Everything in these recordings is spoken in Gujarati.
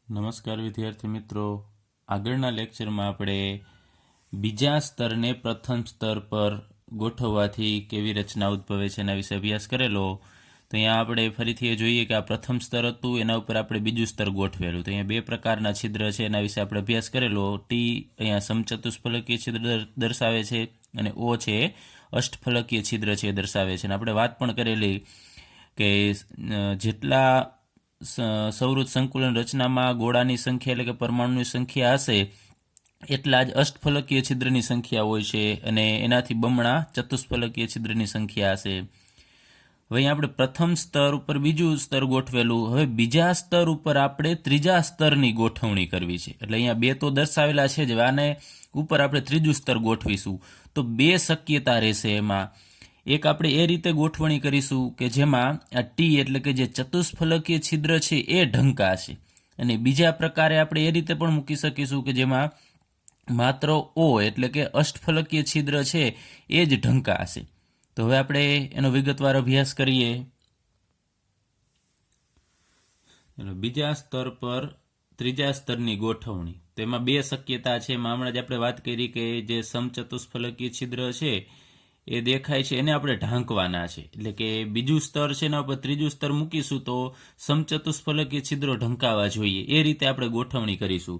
નમસ્કાર વિદ્યાર્થી મિત્રો, આગળના લેક્ચરમાં આપણે બીજા સ્તરને પ્રથમ સ્તર પર ગોઠવવાથી કેવી રચના ઉદ્ભવે છે એના વિશે અભ્યાસ કરેલો. તો અહીંયા આપણે ફરીથી એ જોઈએ કે આ પ્રથમ સ્તર હતું, એના ઉપર આપણે બીજું સ્તર ગોઠવેલું. તો અહીંયા બે પ્રકારના છિદ્ર છે, એના વિશે આપણે અભ્યાસ કરેલો. ટી અહીંયા સમચતુષ્ફલકીય છિદ્ર દર્શાવે છે અને ઓ છે અષ્ટફલકીય છિદ્ર છે એ દર્શાવે છે. અને આપણે વાત પણ કરેલી કે જેટલા સૌરૃત સંકુલન રચનામાં ગોળાની સંખ્યા એટલે કે પરમાણુની સંખ્યા હશે એટલા જ અષ્ટફલકીય છિદ્રની સંખ્યા હોય છે અને એનાથી બમણા ચતુષ્ફલકીય છિદ્રની સંખ્યા હશે. હવે અહીંયા આપણે પ્રથમ સ્તર ઉપર બીજું સ્તર ગોઠવેલું. હવે બીજા સ્તર ઉપર આપણે ત્રીજા સ્તરની ગોઠવણી કરવી છે. એટલે અહીંયા બે તો દર્શાવેલા છે જ, આને ઉપર આપણે ત્રીજું સ્તર ગોઠવીશું. તો બે શક્યતા રહેશે એમાં. એક આપણે એ રીતે ગોઠવણી કરીશું કે જેમાં આ ટી એટલે કે જે ચતુષ્ફલકીય છિદ્ર છે એ ઢંકાશે, અને બીજા પ્રકારે આપણે એ રીતે પણ મૂકી શકીશું કે જેમાં માત્ર ઓ એટલે કે અષ્ટફલકીય છિદ્ર છે એ જ ઢંકાશે. તો હવે આપણે એનો વિગતવાર અભ્યાસ કરીએ. બીજા સ્તર પર ત્રીજા સ્તરની ગોઠવણી, તેમાં બે શક્યતા છે. એમાં હમણાં જ આપણે વાત કરી કે જે સમચતુષ્ફલકીય છિદ્ર છે એ દેખાય છે એને આપણે ઢાંકવાના છે. એટલે કે બીજું સ્તર છે એના ઉપર ત્રીજું સ્તર મૂકીશું તો સમચતુષ્ફલકીય છિદ્રો ઢંકાવા જોઈએ, એ રીતે આપણે ગોઠવણી કરીશું.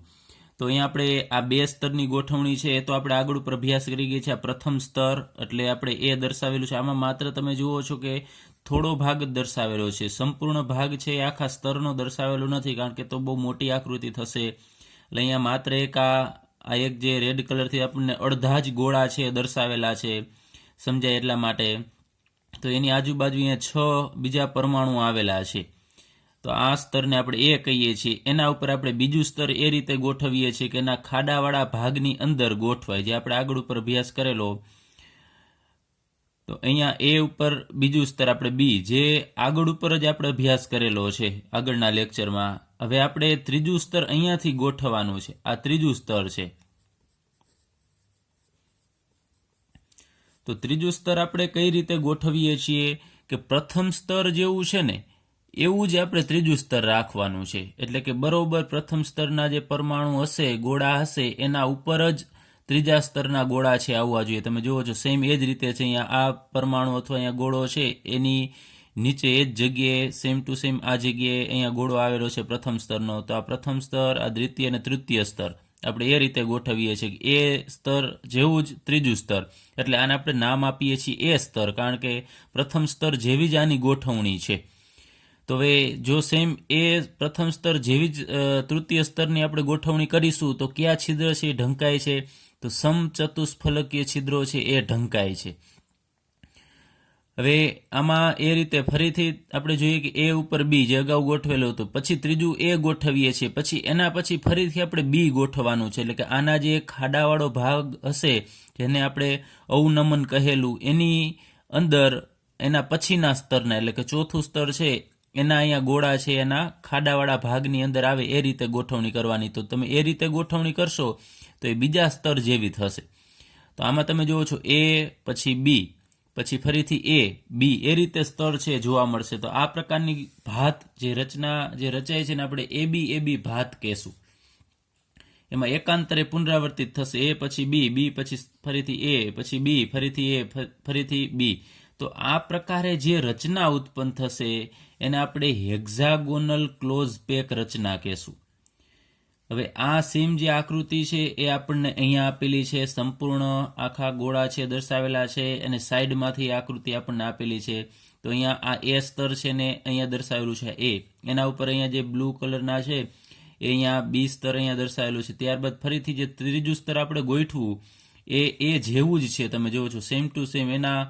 તો અહીંયા આપણે આ બે સ્તરની ગોઠવણી છે એ તો આપણે આગળ ઉપર અભ્યાસ કરી ગઈ છે. આ પ્રથમ સ્તર એટલે આપણે એ દર્શાવેલું છે. આમાં માત્ર તમે જુઓ છો કે થોડો ભાગ જ દર્શાવેલો છે, સંપૂર્ણ ભાગ છે એ આખા સ્તરનો દર્શાવેલો નથી, કારણ કે તો બહુ મોટી આકૃતિ થશે. એટલે અહીંયા માત્ર એક આ એક જે રેડ કલરથી આપણને અડધા જ ગોળા છે દર્શાવેલા છે, સમજાય એટલા માટે. તો એની આજુબાજુ અહીંયા 6 બીજા પરમાણુ આવેલા છે. તો આ સ્તરને આપણે એ કહીએ છીએ. એના ઉપર આપણે બીજું સ્તર એ રીતે ગોઠવીએ છીએ કે એના ખાડાવાળા ભાગની અંદર ગોઠવાય, જે આપણે આગળ ઉપર અભ્યાસ કરેલો. તો અહીંયા એ ઉપર બીજું સ્તર આપણે બી, જે આગળ ઉપર જ આપણે અભ્યાસ કરેલો છે આગળના લેક્ચરમાં. હવે આપણે ત્રીજું સ્તર અહીંયાથી ગોઠવવાનું છે. આ ત્રીજું સ્તર છે. તો ત્રીજું સ્તર આપણે કઈ રીતે ગોઠવીએ છીએ કે પ્રથમ સ્તર જેવું છે ને એવું જ આપણે ત્રીજું સ્તર રાખવાનું છે. એટલે કે બરોબર પ્રથમ સ્તરના જે પરમાણુ હશે, ગોળા હશે, એના ઉપર જ ત્રીજા સ્તરના ગોળા છે આવવા જોઈએ. તમે જુઓ છો સેમ એ જ રીતે છે. અહીંયા આ પરમાણુ અથવા અહીંયા ગોળો છે એની નીચે એ જ જગ્યાએ સેમ ટુ સેમ આ જગ્યાએ અહીંયા ગોળો આવેલો છે પ્રથમ સ્તરનો. તો આ પ્રથમ સ્તર, આ દ્વિતીય અને તૃતીય સ્તર આપણે એ રીતે ગોઠવીએ છીએ કે એ સ્તર જેવું જ ત્રીજું સ્તર. એટલે આને આપણે નામ આપીએ છીએ એ સ્તર, કારણ કે પ્રથમ સ્તર જેવી જ આની ગોઠવણી છે. તો હવે જો સેમ એ પ્રથમ સ્તર જેવી જ તૃતીય સ્તરની આપણે ગોઠવણી કરીશું તો કયા છિદ્ર છે એ ઢંકાય છે? તો સમચતુષ્ફલકીય છિદ્રો છે એ ઢંકાય છે. હવે આમાં એ રીતે ફરીથી આપણે જોઈએ કે એ ઉપર બી જે અગાઉ ગોઠવેલું હતું, પછી ત્રીજું એ ગોઠવીએ છીએ, પછી એના પછી ફરીથી આપણે બી ગોઠવવાનું છે. એટલે કે આના જે ખાડાવાળો ભાગ હશે જેને આપણે અવનમન કહેલું, એની અંદર એના પછીના સ્તરના એટલે કે ચોથું સ્તર છે એના અહીંયા ગોળા છે એના ખાડાવાળા ભાગની અંદર આવે એ રીતે ગોઠવણી કરવાની. તો તમે એ રીતે ગોઠવણી કરશો તો એ બીજા સ્તર જેવી થશે. તો આમાં તમે જુઓ છો એ, પછી બી, પછી ફરીથી એ, બી, એ રીતે સ્તર છે જોવા મળશે. તો આ પ્રકારની ભાત જે રચના જે રચાય છે ને આપણે એ બી ભાત કહેશું. એમાં એકાંતરે પુનરાવર્તિત થશે. એ પછી બી, બી પછી ફરીથી એ, પછી બી, ફરીથી એ, ફરીથી બી. તો આ પ્રકારે જે રચના ઉત્પન્ન થશે એને આપણે હેક્ઝાગોનલ ક્લોઝ પેક રચના કહેશું. હવે આ સેમ જે આકૃતિ છે એ આપણને અહીંયા આપેલી છે, સંપૂર્ણ આખા ગોળા છે દર્શાવેલા છે, અને સાઈડમાંથી આકૃતિ આપણને આપેલી છે. તો અહીંયા આ એ સ્તર છે ને અહીંયા દર્શાવેલું છે એ, એના ઉપર અહીંયા જે બ્લુ કલરના છે એ અહીંયા બી સ્તર અહીંયા દર્શાવેલું છે. ત્યારબાદ ફરીથી જે ત્રીજું સ્તર આપણે ગોઠવું એ જેવું જ છે. તમે જુઓ છો સેમ ટુ સેમ એના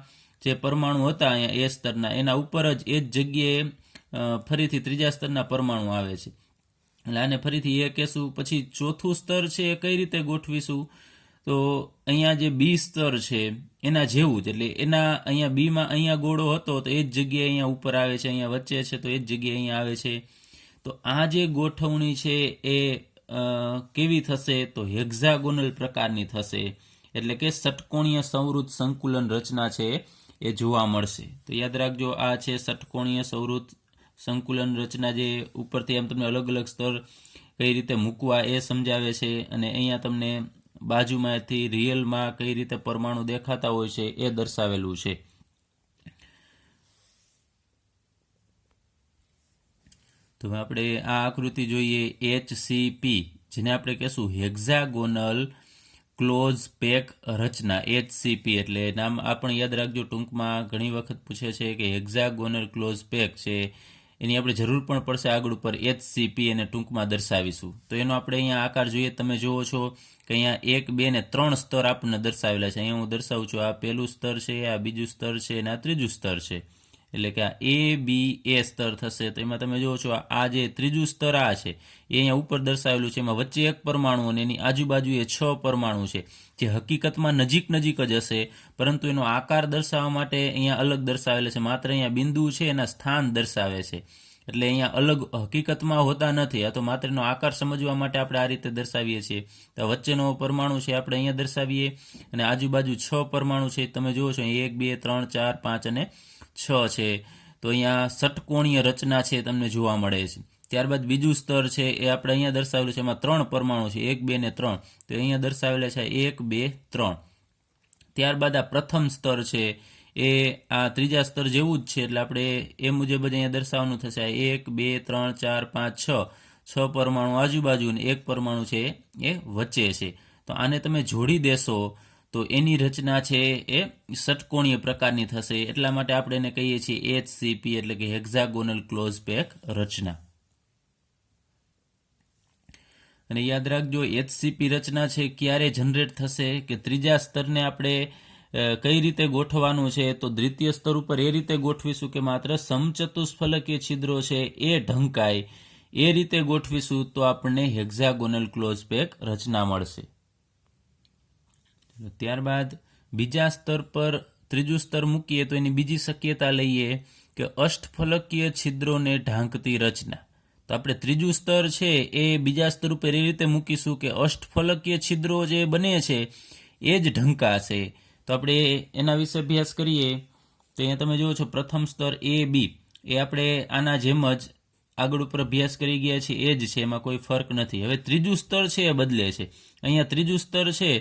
જે પરમાણુ હતા અહીંયા એ સ્તરના, એના ઉપર જ એ જ જગ્યાએ ફરીથી ત્રીજા સ્તરના પરમાણુ આવે છે. એટલે આને ફરીથી એ કહેશું. પછી ચોથું સ્તર છે એ કઈ રીતે ગોઠવીશું? તો અહીંયા જે બી સ્તર છે એના જેવું જ, એટલે એના અહીંયા બીમાં અહીંયા ગોળો હતો તો એ જ જગ્યાએ અહીંયા ઉપર આવે છે, અહીંયા વચ્ચે છે તો એ જ જગ્યાએ અહીંયા આવે છે. તો આ જે ગોઠવણી છે એ કેવી થશે? તો હેક્ઝાગોનલ પ્રકારની થશે. એટલે કે ષટકોણીય સંવૃત સંકુલન રચના છે એ જોવા મળશે. તો યાદ રાખજો, આ છે ષટકોણીય સંવૃત સંકુલન રચના, જે ઉપરથી એમ તમને અલગ અલગ સ્તર કઈ રીતે મૂકવા એ સમજાવે છે, અને અહીંયા તમને બાજુમાંથી રિયલમાં કઈ રીતે પરમાણુ દેખાતા હોય છે એ દર્શાવેલું છે. તો આપણે આ આકૃતિ જોઈએ, HCP, જેને આપણે કહેશું હેક્ઝાગોનલ ક્લોઝ પેક રચના. HCP એટલે નામ આપણે યાદ રાખજો, ટૂંકમાં ઘણી વખત પૂછે છે કે હેક્ઝાગોનલ ક્લોઝ પેક છે, એની આપણે જરૂર પણ પડશે આગળ ઉપર. HCP એને ટૂંકમાં દર્શાવીશું. તો એનો આપણે અહીંયા આકાર જોઈએ. તમે જુઓ છો કે અહીંયા 1, 2 ને 3 સ્તર આપણને દર્શાવેલા છે. અહીંયા હું દર્શાવું છું, આ પહેલું સ્તર છે, આ બીજું સ્તર છે અને આ ત્રીજું સ્તર છે. એટલે કે આ A સ્તર થશે. તો એમાં તમે જુઓ છો આ જે ત્રીજું સ્તર આ છે એ અહીંયા ઉપર દર્શાવેલું છે. એમાં વચ્ચે એક પરમાણુ અને એની આજુબાજુએ 6 પરમાણુ છે, જે હકીકતમાં નજીક જ હશે, પરંતુ એનો આકાર દર્શાવવા માટે અહીંયા અલગ દર્શાવેલા છે. માત્ર અહીંયા બિંદુ છે એના સ્થાન દર્શાવે છે, એટલે અહીંયા અલગ હકીકતમાં હોતા નથી. આ તો માત્ર એનો આકાર સમજવા માટે આપણે આ રીતે દર્શાવીએ છીએ. તો વચ્ચેનો પરમાણુ છે આપણે અહીંયા દર્શાવીએ, અને આજુબાજુ 6 પરમાણુ છે તમે જુઓ છો, 1, 2, 3, 4, 5 અને 6 છે. તો અહીંયા ષટકોણીય રચના છે તમને જોવા મળે છે. ત્યારબાદ બીજું સ્તર છે એ આપણે અહીંયા દર્શાવેલું છે, એમાં 3 પરમાણુ છે, 1, 2 ને 3. તો અહીંયા દર્શાવેલા છે 1, 2, 3. ત્યારબાદ આ પ્રથમ સ્તર છે એ આ ત્રીજા સ્તર જેવું જ છે, એટલે આપણે એ મુજબ જ અહીંયા દર્શાવવાનું થશે. 1, 2, 3, 4, 5, 6 પરમાણુ આજુબાજુ અને 1 પરમાણુ છે એ વચ્ચે છે. તો આને તમે જોડી દેશો તો એની રચના છે એ ષટકોણીય પ્રકારની થશે. એટલા માટે આપણે એને કહીએ છીએ HCP, એટલે કે હેક્ઝાગોનલ ક્લોઝ પેક રચના. અને યાદ રાખજો, HCP રચના છે ક્યારે જનરેટ થશે કે ત્રીજા સ્તરને આપણે કઈ રીતે ગોઠવવાનું છે, તો દ્વિતીય સ્તર ઉપર એ રીતે ગોઠવીશું કે માત્ર સમચતુષ્ફલકીય છિદ્રો છે એ ઢંકાય, એ રીતે ગોઠવીશું તો આપણને હેક્ઝાગોનલ ક્લોઝ પેક રચના મળશે. ત્યારબાદ બીજા સ્તર પર ત્રીજું સ્તર મૂકીએ તો એની બીજી શક્યતા લઈએ કે અષ્ટફલકીય છિદ્રોને ઢાંકતી રચના. તો આપણે ત્રીજું સ્તર છે એ બીજા સ્તર ઉપર એ રીતે મૂકીશું કે અષ્ટફલકીય છિદ્રો જે બને છે એ જ ઢંકાશે. તો આપણે એના વિશે અભ્યાસ કરીએ તો અહીંયા તમે જુઓ છો પ્રથમ સ્તર AB એ આપણે આના જેમ જ આગળ ઉપર અભ્યાસ કરી ગયા છીએ, એ જ છે, એમાં કોઈ ફરક નથી. હવે ત્રીજું સ્તર છે એ બદલે છે. અહીંયા ત્રીજું સ્તર છે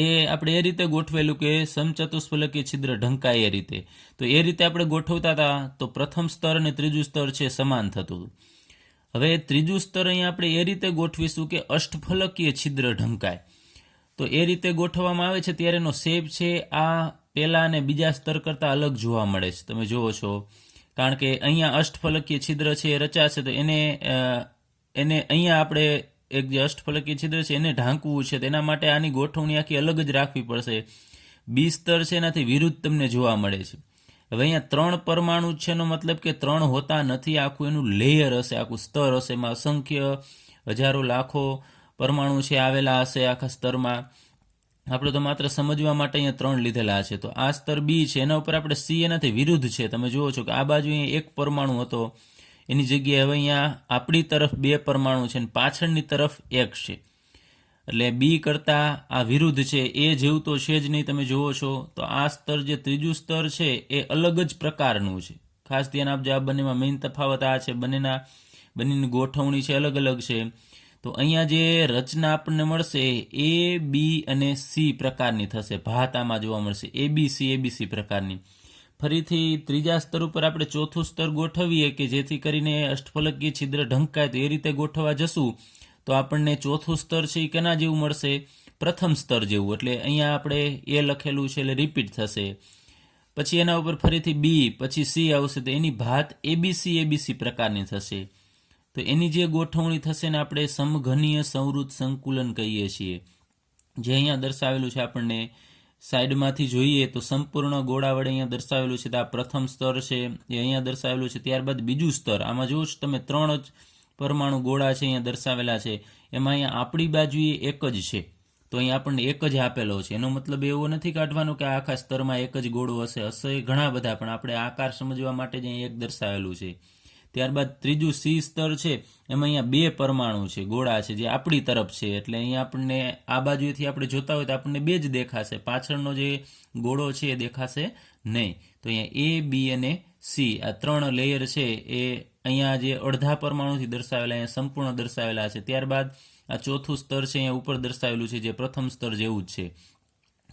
એ આપણે એ રીતે ગોઠવેલું કે સમચતુષ્ફલકીય છિદ્ર ઢંકાય એ રીતે. તો એ રીતે આપણે ગોઠવતા હતા તો પ્રથમ સ્તર અને ત્રીજું સ્તર છે સમાન થતું. હવે ત્રીજું સ્તર અહીંયા આપણે એ રીતે ગોઠવીશું કે અષ્ટફલકીય છિદ્ર ઢંકાય. તો એ રીતે ગોઠવવામાં આવે છે ત્યારે એનો શેપ છે આ પહેલા અને બીજા સ્તર કરતાં અલગ જોવા મળે છે. તમે જુઓ છો, કારણ કે અહીંયા અષ્ટફલકીય છિદ્ર છે એ રચાશે, તો એને અહીંયા આપણે એક જે અષ્ટફલકીય છિદ્ર છે એને ઢાંકવું છે, તેના માટે આની ગોઠવણી આખી અલગ જ રાખવી પડશે. બી સ્તર છે એનાથી વિરુદ્ધ તમને જોવા મળે છે. હવે અહીંયા 3 પરમાણુ છે, એનો મતલબ કે 3 હોતા નથી, આખું એનું લેયર હશે, આખું સ્તર હશે, એમાં અસંખ્ય હજારો લાખો પરમાણુ છે આવેલા હશે આખા સ્તરમાં. આપણે તો માત્ર સમજવા માટે અહીંયા 3 લીધેલા છે. તો આ સ્તર બી છે, એના ઉપર આપણે સી એનાથી વિરુદ્ધ છે. તમે જુઓ છો કે આ બાજુ અહીંયા 1 પરમાણુ હતો, એની જગ્યાએ હવે અહીંયા આપણી તરફ 2 પરમાણુ છે અને પાછળની તરફ 1 છે. એટલે બી કરતાં આ વિરુદ્ધ છે, એ જેવું તો છે જ નહીં. તમે જુઓ છો તો આ સ્તર જે ત્રીજું સ્તર છે એ અલગ જ પ્રકારનું છે. ખાસ ધ્યાન આપજો, આ બંનેમાં મેઇન તફાવત આ છે, બંનેની ગોઠવણી છે અલગ અલગ છે. તો અહીંયા જે રચના આપણને મળશે A, B અને C પ્રકારની થશે, ભાત આમાં જોવા મળશે ABC પ્રકારની. ફરીથી ત્રીજા સ્તર ઉપર આપણે ચોથું સ્તર ગોઠવીએ કે જેથી કરીને અષ્ટફલકીય છિદ્ર ઢંકાય, તો એ રીતે ગોઠવવા જશું તો આપણને ચોથું સ્તર છે એ કેના જેવું મળશે? પ્રથમ સ્તર જેવું. એટલે અહીંયા આપણે એ લખેલું છે એટલે રિપીટ થશે. પછી એના ઉપર ફરીથી બી, પછી સી આવશે, તો એની ભાત ABC પ્રકારની થશે. તો એની જે ગોઠવણી થશે ને આપણે સમઘનીય સંવૃત સંકુલન કહીએ છીએ, જે અહીંયા દર્શાવેલું છે. આપણને સાઈડમાંથી જોઈએ તો સંપૂર્ણ ગોળા વડે અહીંયા દર્શાવેલું છે. તો આ પ્રથમ સ્તર છે એ અહીંયા દર્શાવેલું છે. ત્યારબાદ બીજું સ્તર, આમાં જોવો છો તમે 3 જ પરમાણુ ગોળા છે અહીંયા દર્શાવેલા છે. એમાં અહીંયા આપણી બાજુએ 1 જ છે, તો અહીંયા આપણને 1 જ આપેલો છે. એનો મતલબ એવો નથી કાઢવાનો કે આખા સ્તરમાં 1 જ ગોળો હશે ઘણા બધા, પણ આપણે આકાર સમજવા માટે જ અહીંયા 1 દર્શાવેલું છે. ત્યારબાદ ત્રીજું સી સ્તર છે, એમાં અહીંયા 2 પરમાણુ છે, ગોળા છે, જે આપણી તરફ છે. એટલે અહીંયા આપણને આ બાજુથી આપણે જોતા હોય તો આપણને 2 જ દેખાશે, પાછળનો જે ગોળો છે એ દેખાશે નહીં. તો અહીંયા A, B અને C આ 3 લેયર છે એ અહીંયા જે અડધા પરમાણુથી દર્શાવેલા અહીંયા સંપૂર્ણ દર્શાવેલા છે. ત્યારબાદ આ ચોથું સ્તર છે અહીંયા ઉપર દર્શાવેલું છે જે પ્રથમ સ્તર જેવું જ છે.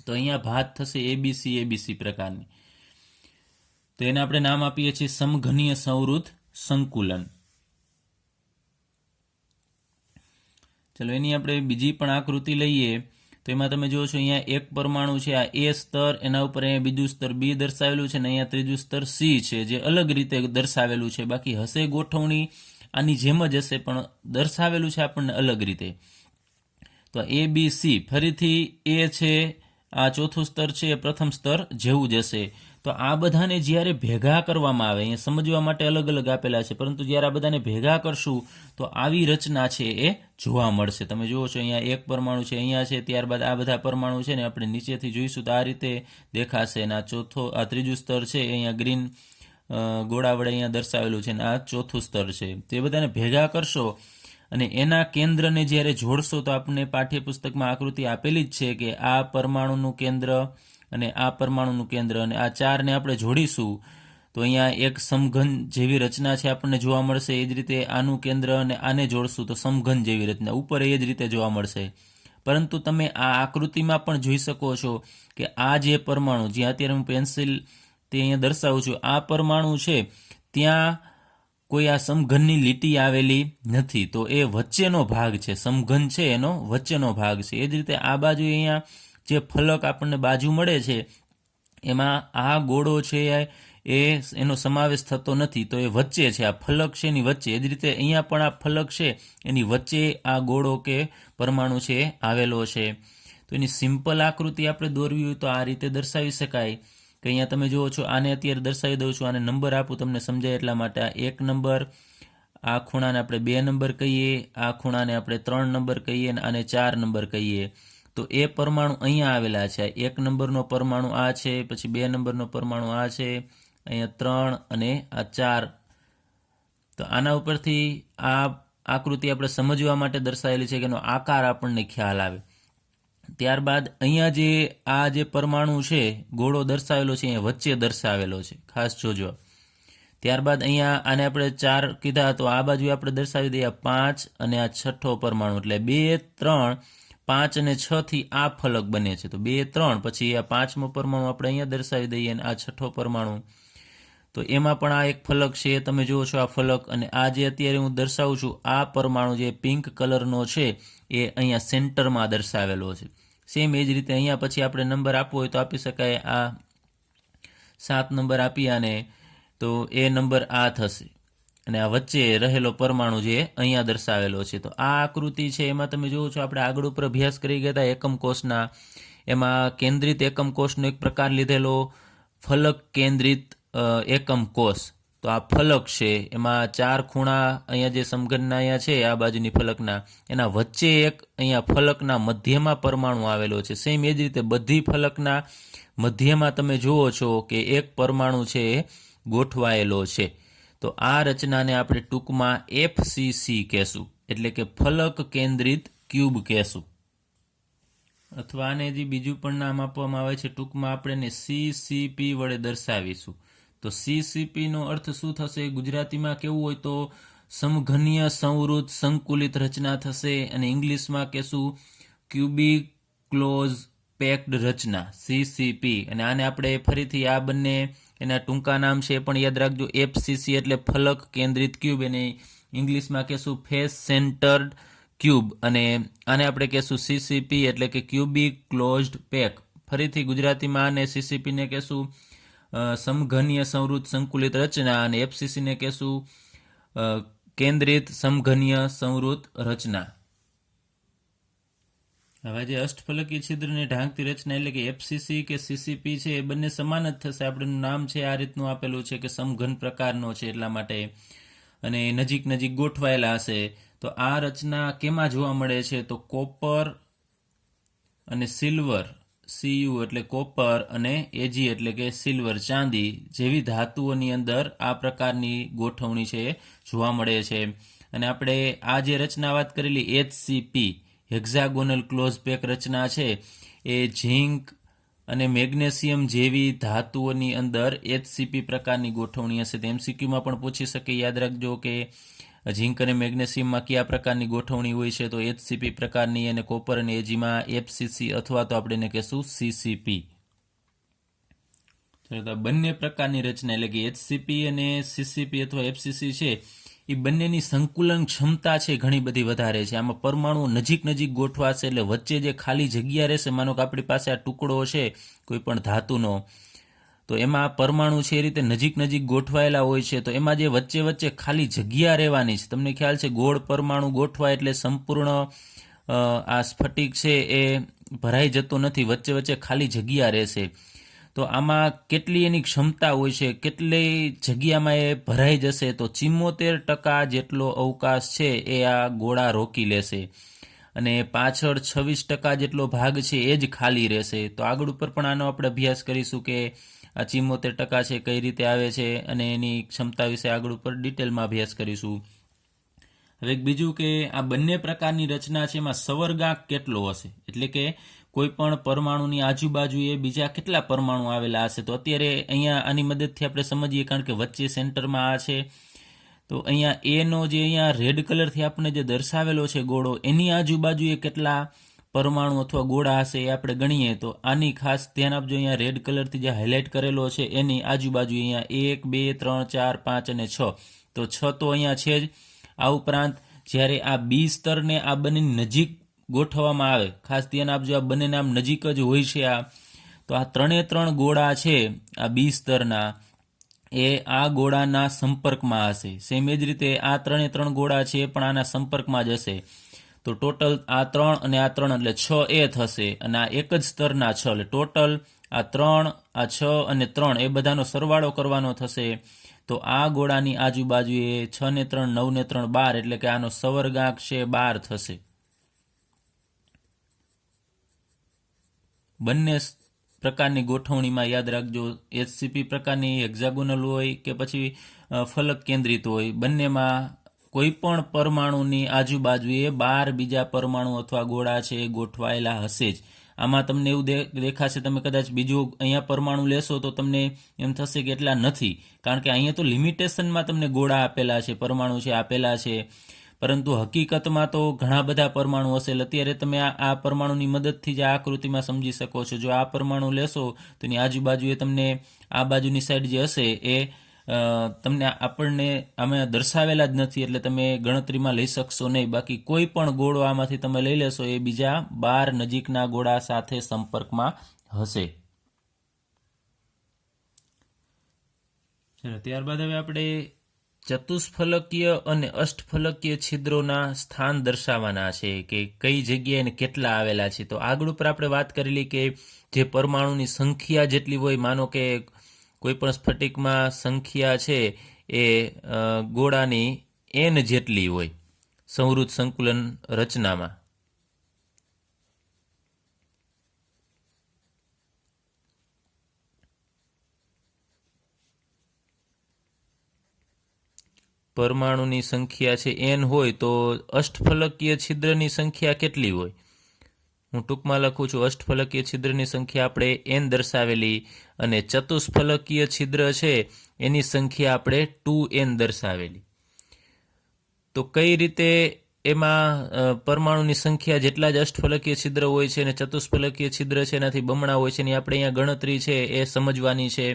તો અહીંયા ભાત થશે એબીસી પ્રકારની. તો એને આપણે નામ આપીએ છીએ સમઘનીય સંવૃત સંકુલન. ચલો એની આપણે બીજી પણ આકૃતિ લઈએ. તો એમાં તમે જુઓ છો અહીંયા એક પરમાણુ છે આ એ સ્તર, એના ઉપર અહીંયા બીજું સ્તર બી દર્શાવેલું છે, અને અહીંયા ત્રીજું સ્તર સી છે જે અલગ રીતે દર્શાવેલું છે. બાકી હશે ગોઠવણી આની જેમ જ હશે, પણ દર્શાવેલું છે આપણને અલગ રીતે. તો એ બી સી ફરીથી એ છે, આ ચોથું સ્તર છે એ પ્રથમ સ્તર જેવું જ હશે. તો આ બધાને જ્યારે ભેગા કરવામાં આવે, અહીંયા સમજવા માટે અલગ અલગ આપેલા છે, પરંતુ જ્યારે આ બધાને ભેગા કરશું તો આવી રચના છે એ જોવા મળશે. તમે જુઓ છો અહીંયા એક પરમાણુ છે અહીંયા છે, ત્યારબાદ આ બધા પરમાણુ છે ને આપણે નીચેથી જોઈશું તો આ રીતે દેખાશે. અને આ ત્રીજું સ્તર છે અહીંયા ગ્રીન ગોળા વડે અહીંયા દર્શાવેલું છે, અને આ ચોથું સ્તર છે. તે બધાને ભેગા કરશો અને એના કેન્દ્રને જ્યારે જોડશો તો આપણને પાઠ્યપુસ્તકમાં આકૃતિ આપેલી જ છે કે આ પરમાણુનું કેન્દ્ર અને આ પરમાણુનું કેન્દ્ર, અને આ ચારને આપણે જોડીશું તો અહીંયા એક સમઘન જેવી રચના છે આપણને જોવા મળશે. એ જ રીતે આનું કેન્દ્ર અને આને જોડશું તો સમઘન જેવી રચના ઉપર એ જ રીતે જોવા મળશે. પરંતુ તમે આ આકૃતિમાં પણ જોઈ શકો છો કે આ જે પરમાણુ, જે અત્યારે હું પેન્સિલ તે અહીંયા દર્શાવું છું, આ પરમાણુ છે ત્યાં કોઈ આ સમઘનની લીટી આવેલી નથી. તો એ વચ્ચેનો ભાગ છે, સમઘન છે એનો વચ્ચેનો ભાગ છે. એ જ રીતે આ બાજુ અહીંયા જે ફલક આપણને બાજુ મળે છે એમાં આ ગોળો છે એનો સમાવેશ થતો નથી, તો એ વચ્ચે છે, આ ફલક છે એની વચ્ચે. એ જ રીતે અહીંયા પણ આ ફલક છે એની વચ્ચે આ ગોળો કે પરમાણુ છે આવેલો છે. તો એની સિમ્પલ આકૃતિ આપણે દોરવી હોય તો આ રીતે દર્શાવી શકાય કે અહીંયા તમે જુઓ છો, આને અત્યારે દર્શાવી દઉં છું, આને નંબર આપું તમને સમજાય એટલા માટે. આ 1 નંબર, આ ખૂણાને આપણે 2 નંબર કહીએ, આ ખૂણાને આપણે 3 નંબર કહીએ, અને આને 4 નંબર કહીએ. તો એ પરમાણુ અહીંયા આવેલા છે. 1 નંબરનો પરમાણુ આ છે, પછી 2 નંબરનો પરમાણુ આ છે, અહીંયા 3 અને આ 4. તો આના ઉપરથી આ આકૃતિ આપણે સમજવા માટે દર્શાવેલી છે કે એનો આકાર આપણને ખ્યાલ આવે. ત્યારબાદ અહીંયા આ જે પરમાણુ છે ગોળો દર્શાવેલો છે અહીંયા વચ્ચે દર્શાવેલો છે, ખાસ જોજો. ત્યારબાદ અહીંયા આને આપણે 4 કીધા, તો આ બાજુ આપણે દર્શાવી દઈએ 5 અને આ છઠ્ઠો પરમાણુ, એટલે 2, 3, 5 અને 6 થી આ ફલક બને છે. તો 2, 3 પછી આ 5મો પરમાણુ આપણે અહીંયા દર્શાવી દઈએ, અને આ છઠ્ઠો પરમાણુ, તો એમાં પણ આ એક ફલક છે, તમે જુઓ છો આ ફલક. અને આ જે અત્યારે હું દર્શાવું છું આ પરમાણુ જે પિંક કલરનો છે એ અહીંયા સેન્ટરમાં દર્શાવેલો છે. સેમ એ જ રીતે અહીંયા પછી આપણે નંબર આપવો હોય તો આપી શકાય. આ 7 નંબર આપી આને, તો એ નંબર આ થશે, અને આ વચ્ચે રહેલો પરમાણુ જે અહીંયા દર્શાવેલો છે. તો આ આકૃતિ છે એમાં તમે જુઓ છો આપણે આગળ ઉપર અભ્યાસ કરી ગયા હતા એકમ કોષના, એમાં કેન્દ્રિત એકમ કોષનો એક પ્રકાર લીધેલો ફલક કેન્દ્રિત એકમ કોષ. તો આ ફલક છે એમાં 4 ખૂણા અહીંયા જે સમઘનના અહીંયા છે આ બાજુની ફલકના, એના વચ્ચે એક અહીંયા ફલકના મધ્યમાં પરમાણુ આવેલો છે. સેમ એ જ રીતે બધી ફલકના મધ્યમાં તમે જુઓ છો કે એક પરમાણુ છે એ ગોઠવાયેલો છે. તો આ રચનાને આપણે ટૂંકમાં FCC કહેશું, એટલે કે ફલક કેન્દ્રિત ક્યુબ કહેશું, અથવા આને જે બીજું પણ નામ આપવામાં આવે છે ટૂંકમાં આપણે એને CCP વડે દર્શાવીશું. તો CCP નો અર્થ શું થશે ગુજરાતીમાં કેવું હોય તો સમઘનીય સંવૃત સંકુલિત રચના થશે, અને ઇંગ્લિશમાં કહેશું ક્યુબિક ક્લોઝ પેક્ડ રચના CCP. અને આને આપણે ફરીથી આ બંને એના ટૂંકા નામ છે પણ યાદ રાખજો, FCC એટલે ફલક કેન્દ્રિત ક્યુબ, એને ઇંગ્લિશમાં કહેશું ફેસ સેન્ટર્ડ ક્યુબ, અને આને આપણે કહેશું CCP એટલે કે ક્યુબિક ક્લોઝડ પેક. ફરીથી ગુજરાતીમાં આને CCP ને કહેશું સમઘનીય સંવૃત સંકુલિત રચના, અને FCC ને કહેશું કેન્દ્રિત સમઘનીય સંવૃત રચના. હવે જે અષ્ટફલકી છિદ્રને ઢાંકતી રચના એટલે કે FCC કે CCP છે એ બંને સમાન જ થશે. આપણું નામ છે આ રીતનું આપેલું છે કે સમઘન પ્રકારનો છે એટલા માટે, અને નજીક નજીક ગોઠવાયેલા હશે. તો આ રચના કેમાં જોવા મળે છે તો કોપર અને સિલ્વર, Cu એટલે કોપર અને Ag એટલે કે સિલ્વર ચાંદી જેવી ધાતુઓની અંદર આ પ્રકારની ગોઠવણી છે જોવા મળે છે. અને આપણે આ જે રચના વાત કરેલી HCP હેક્ઝાગોનલ ક્લોઝ પેક રચના છે એ ઝીંક, અને મેગ્નેશિયમ જેવી ધાતુઓની અંદર HCP પ્રકારની ગોઠવણી હશે. તો MCQમાં પણ પૂછી શકે. યાદ રાખજો કે ઝીંક અને મેગ્નેશિયમમાં કયા પ્રકારની ગોઠવણી હોય છે, તો HCP પ્રકારની, અને કોપર અને એજીમાં FCC અથવા તો આપણે એને કહેશું CCP. બંને પ્રકારની રચના એટલે કે HCP અને CCP અથવા FCC છે એ બંનેની સંકુલન ક્ષમતા છે ઘણી બધી વધારે છે. આમાં પરમાણુ નજીક નજીક ગોઠવાશે એટલે વચ્ચે જે ખાલી જગ્યા રહેશે, માનો કે આપણી પાસે આ ટુકડો છે કોઈ પણ ધાતુનો, તો એમાં પરમાણુ છે એ રીતે નજીક નજીક ગોઠવાયેલા હોય છે, તો એમાં જે વચ્ચે વચ્ચે ખાલી જગ્યા રહેવાની છે. તમને ખ્યાલ છે ગોળ પરમાણુ ગોઠવાય એટલે સંપૂર્ણ આ સ્ફટિક છે એ ભરાઈ જતો નથી, વચ્ચે વચ્ચે ખાલી જગ્યા રહેશે. તો આમાં કેટલી એની ક્ષમતા હોય છે, કેટલી જગ્યામાં એ ભરાઈ જશે, તો 74% જેટલો અવકાશ છે એ આ ગોળા રોકી લેશે અને પાછળ 26% જેટલો ભાગ છે એ જ ખાલી રહેશે. તો આગળ ઉપર પણ આનો આપણે અભ્યાસ કરીશું કે આ 74% છે કઈ રીતે આવે છે અને એની ક્ષમતા વિશે આગળ ઉપર ડિટેલમાં અભ્યાસ કરીશું. હવે બીજું કે આ બંને પ્રકારની રચના છે એમાં સવર્ગાંક કેટલો હશે, એટલે કે કોઈ પણ પરમાણુની આજુબાજુએ બીજા કેટલા પરમાણુ આવેલા હશે. તો અત્યારે અહીંયા આની મદદથી આપણે સમજીએ, કારણ કે વચ્ચે સેન્ટરમાં આ છે, તો અહીંયા એનો જે અહીંયા રેડ કલરથી આપણે જે દર્શાવેલો છે ગોળો, એની આજુબાજુએ કેટલા પરમાણુ અથવા ગોળા હશે એ આપણે ગણીએ. તો આની ખાસ ધ્યાન આપજો, અહીંયા રેડ કલરથી જે હાઇલાઇટ કરેલો છે એની આજુબાજુ અહીંયા 1, 2, 3, 4, 5 અને 6, તો 6 તો અહીંયા છે જ. આ ઉપરાંત જ્યારે આ બી સ્તરને આ બંનેની નજીક ગોઠવવામાં આવે, ખાસ ધ્યાન આપજો, આ બંનેના આમ નજીક જ હોય છે આ, તો આ 3 ગોળા છે આ બી સ્તરના એ આ ગોળાના સંપર્કમાં હશે. સેમ એ જ રીતે આ 3 ગોળા છે એ પણ આના સંપર્કમાં જ હશે. તો ટોટલ આ 3 અને આ 3 એટલે 6 એ થશે, અને આ એક જ સ્તરના 6 એટલે ટોટલ આ 3, આ 6 અને 3 એ બધાનો સરવાળો કરવાનો થશે. તો આ ગોળાની આજુબાજુએ 6 ને 3 9 ને 3 12, એટલે કે આનો સવર્ગાંક છે 12 થશે. બંને પ્રકારની ગોઠવણીમાં યાદ રાખજો, HCP પ્રકારની હેક્ઝાગોનલ હોય કે પછી ફલક કેન્દ્રિત હોય, બંનેમાં કોઈ પણ પરમાણુની આજુબાજુએ 12 બીજા પરમાણુ અથવા ગોળા છે એ ગોઠવાયેલા હશે જ. આમાં તમને એવું દેખાશે, તમે કદાચ બીજું અહીંયા પરમાણુ લેશો તો તમને એમ થશે કે એટલા નથી, કારણ કે અહીંયા તો લિમિટેશનમાં તમને ગોળા આપેલા છે, પરમાણુ છે આપેલા છે, પરંતુ હકીકતમાં તો ઘણા બધા પરમાણુ હશે. અત્યારે તમે આ પરમાણુની મદદથી જ આ આકૃતિમાં સમજી શકો છો. જો આ પરમાણુ લેશો તો એની આજુબાજુએ તમને આ બાજુની સાઈડ જે હશે એ તમને આપણને આમે દર્શાવેલા જ નથી, એટલે તમે ગણતરીમાં લઈ શકશો નહીં. બાકી કોઈ પણ ગોળો આમાંથી તમે લઈ લેશો એ બીજા 12 નજીકના ગોળા સાથે સંપર્કમાં હશે. ચલો, ત્યારબાદ હવે આપણે ચતુષ્ફલકીય અને અષ્ટફલકીય છિદ્રોના સ્થાન દર્શાવવાના છે કે કઈ જગ્યાએ કેટલા આવેલા છે. તો આગળ ઉપર આપણે વાત કરેલી કે જે પરમાણુની સંખ્યા જેટલી હોય, માનો કે કોઈ પણ સ્ફટિકમાં સંખ્યા છે એ ગોળાની n જેટલી હોય સંવૃત સંકુલન રચનામાં, પરમાણુની સંખ્યા છે n હોય, તો અષ્ટફલકીય છિદ્રની સંખ્યા કેટલી હોય? હું ટૂંકમાં લખું છું, અષ્ટફલકીય છિદ્રની સંખ્યા આપણે n દર્શાવેલી, અને ચતુષ્ફલકીય છિદ્ર છે એની સંખ્યા આપણે 2n દર્શાવેલી. તો કઈ રીતે એમાં પરમાણુની સંખ્યા જેટલા જ અષ્ટફલકીય છિદ્ર હોય છે અને ચતુષ્ફલકીય છિદ્ર છે એનાથી બમણા હોય છે, એની આપણે અહીંયા ગણતરી છે એ સમજવાની છે.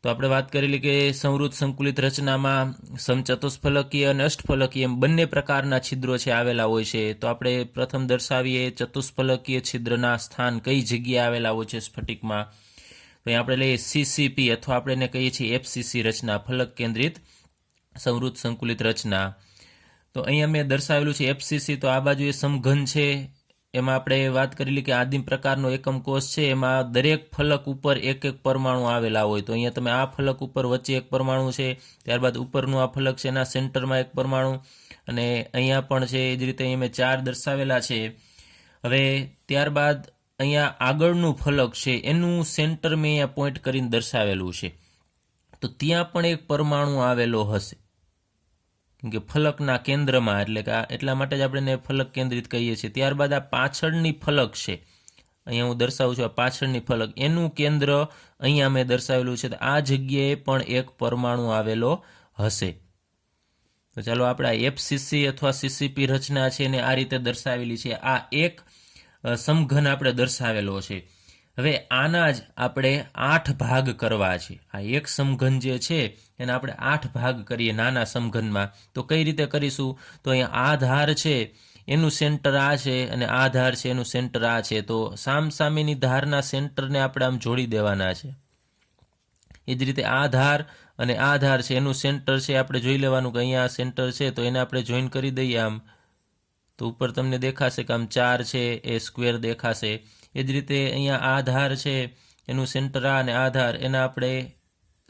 તો આપણે વાત કરેલી કે સંવૃત સંકુલિત રચનામાં સમચતુષ્ફલકીય અને અષ્ટફલકીય એમ બંને પ્રકારના છિદ્રો છે આવેલા હોય છે. તો આપણે પ્રથમ દર્શાવીએ ચતુષ્ફલકીય છિદ્રના સ્થાન કઈ જગ્યાએ આવેલા હોય છે સ્ફટિકમાં. તો અહીં આપણે લઈએ CCP અથવા આપણે એને કહીએ છીએ FCC રચના, ફલક કેન્દ્રિત સંવૃત સંકુલિત રચના. તો અહીંયા મેં દર્શાવેલું છે FCC, તો આ બાજુ એ સમઘન છે. એમાં આપણે વાત કરેલી કે આદિમ પ્રકારનો એકમ કોષ છે, એમાં દરેક ફલક ઉપર એક એક પરમાણુ આવેલા હોય. તો અહીંયા તમે આ ફલક ઉપર વચ્ચે એક પરમાણુ છે, ત્યારબાદ ઉપરનું આ ફલક છે એના સેન્ટરમાં એક પરમાણુ, અને અહીંયા પણ છે. એ જ રીતે અહીંયા મેં 4 દર્શાવેલા છે. હવે ત્યારબાદ અહીંયા આગળનું ફલક છે એનું સેન્ટર મેં અહીંયા પોઈન્ટ કરીને દર્શાવેલું છે, તો ત્યાં પણ એક પરમાણુ આવેલો હશે, કે ફલકના કેન્દ્રમાં, એટલે કે એટલા માટે જ આપણે ફલક કેન્દ્રિત કહીએ છીએ. ત્યારબાદ આ પાછળની ફલક છે, અહીંયા હું દર્શાવું છું આ પાછળની ફલક, એનું કેન્દ્ર અહીંયા મેં દર્શાવેલું છે. તો આ જગ્યાએ પણ એક પરમાણુ આવેલો હશે. તો ચાલો આપણે આ એફસીસી અથવા સીસીપી રચના છે એને આ રીતે દર્શાવેલી છે. આ એક સમઘન આપણે દર્શાવેલો છે. હવે આના જ આપણે 8 ભાગ કરવા છે. આ એક સમઘન જે છે એને આપણે 8 ભાગ કરીએ નાના સમઘનમાં. તો કઈ રીતે કરીશું? તો અહીંયા આ ધાર છે એનું સેન્ટર આ છે અને આ ધાર છે એનું સેન્ટર આ છે. તો સામસામેની ધારના સેન્ટરને આપણે આમ જોડી દેવાના છે. એ જ રીતે આ ધાર અને આ ધાર છે એનું સેન્ટર છે આપણે જોઈ લેવાનું કે અહીંયા સેન્ટર છે, તો એને આપણે જોઈન કરી દઈએ આમ. તો ઉપર તમને દેખાશે કે આમ 4 છે એ સ્ક્વેર દેખાશે. એ જ રીતે અહીંયા આ ધાર છે એનું સેન્ટર આ અને આ ધાર એના આપણે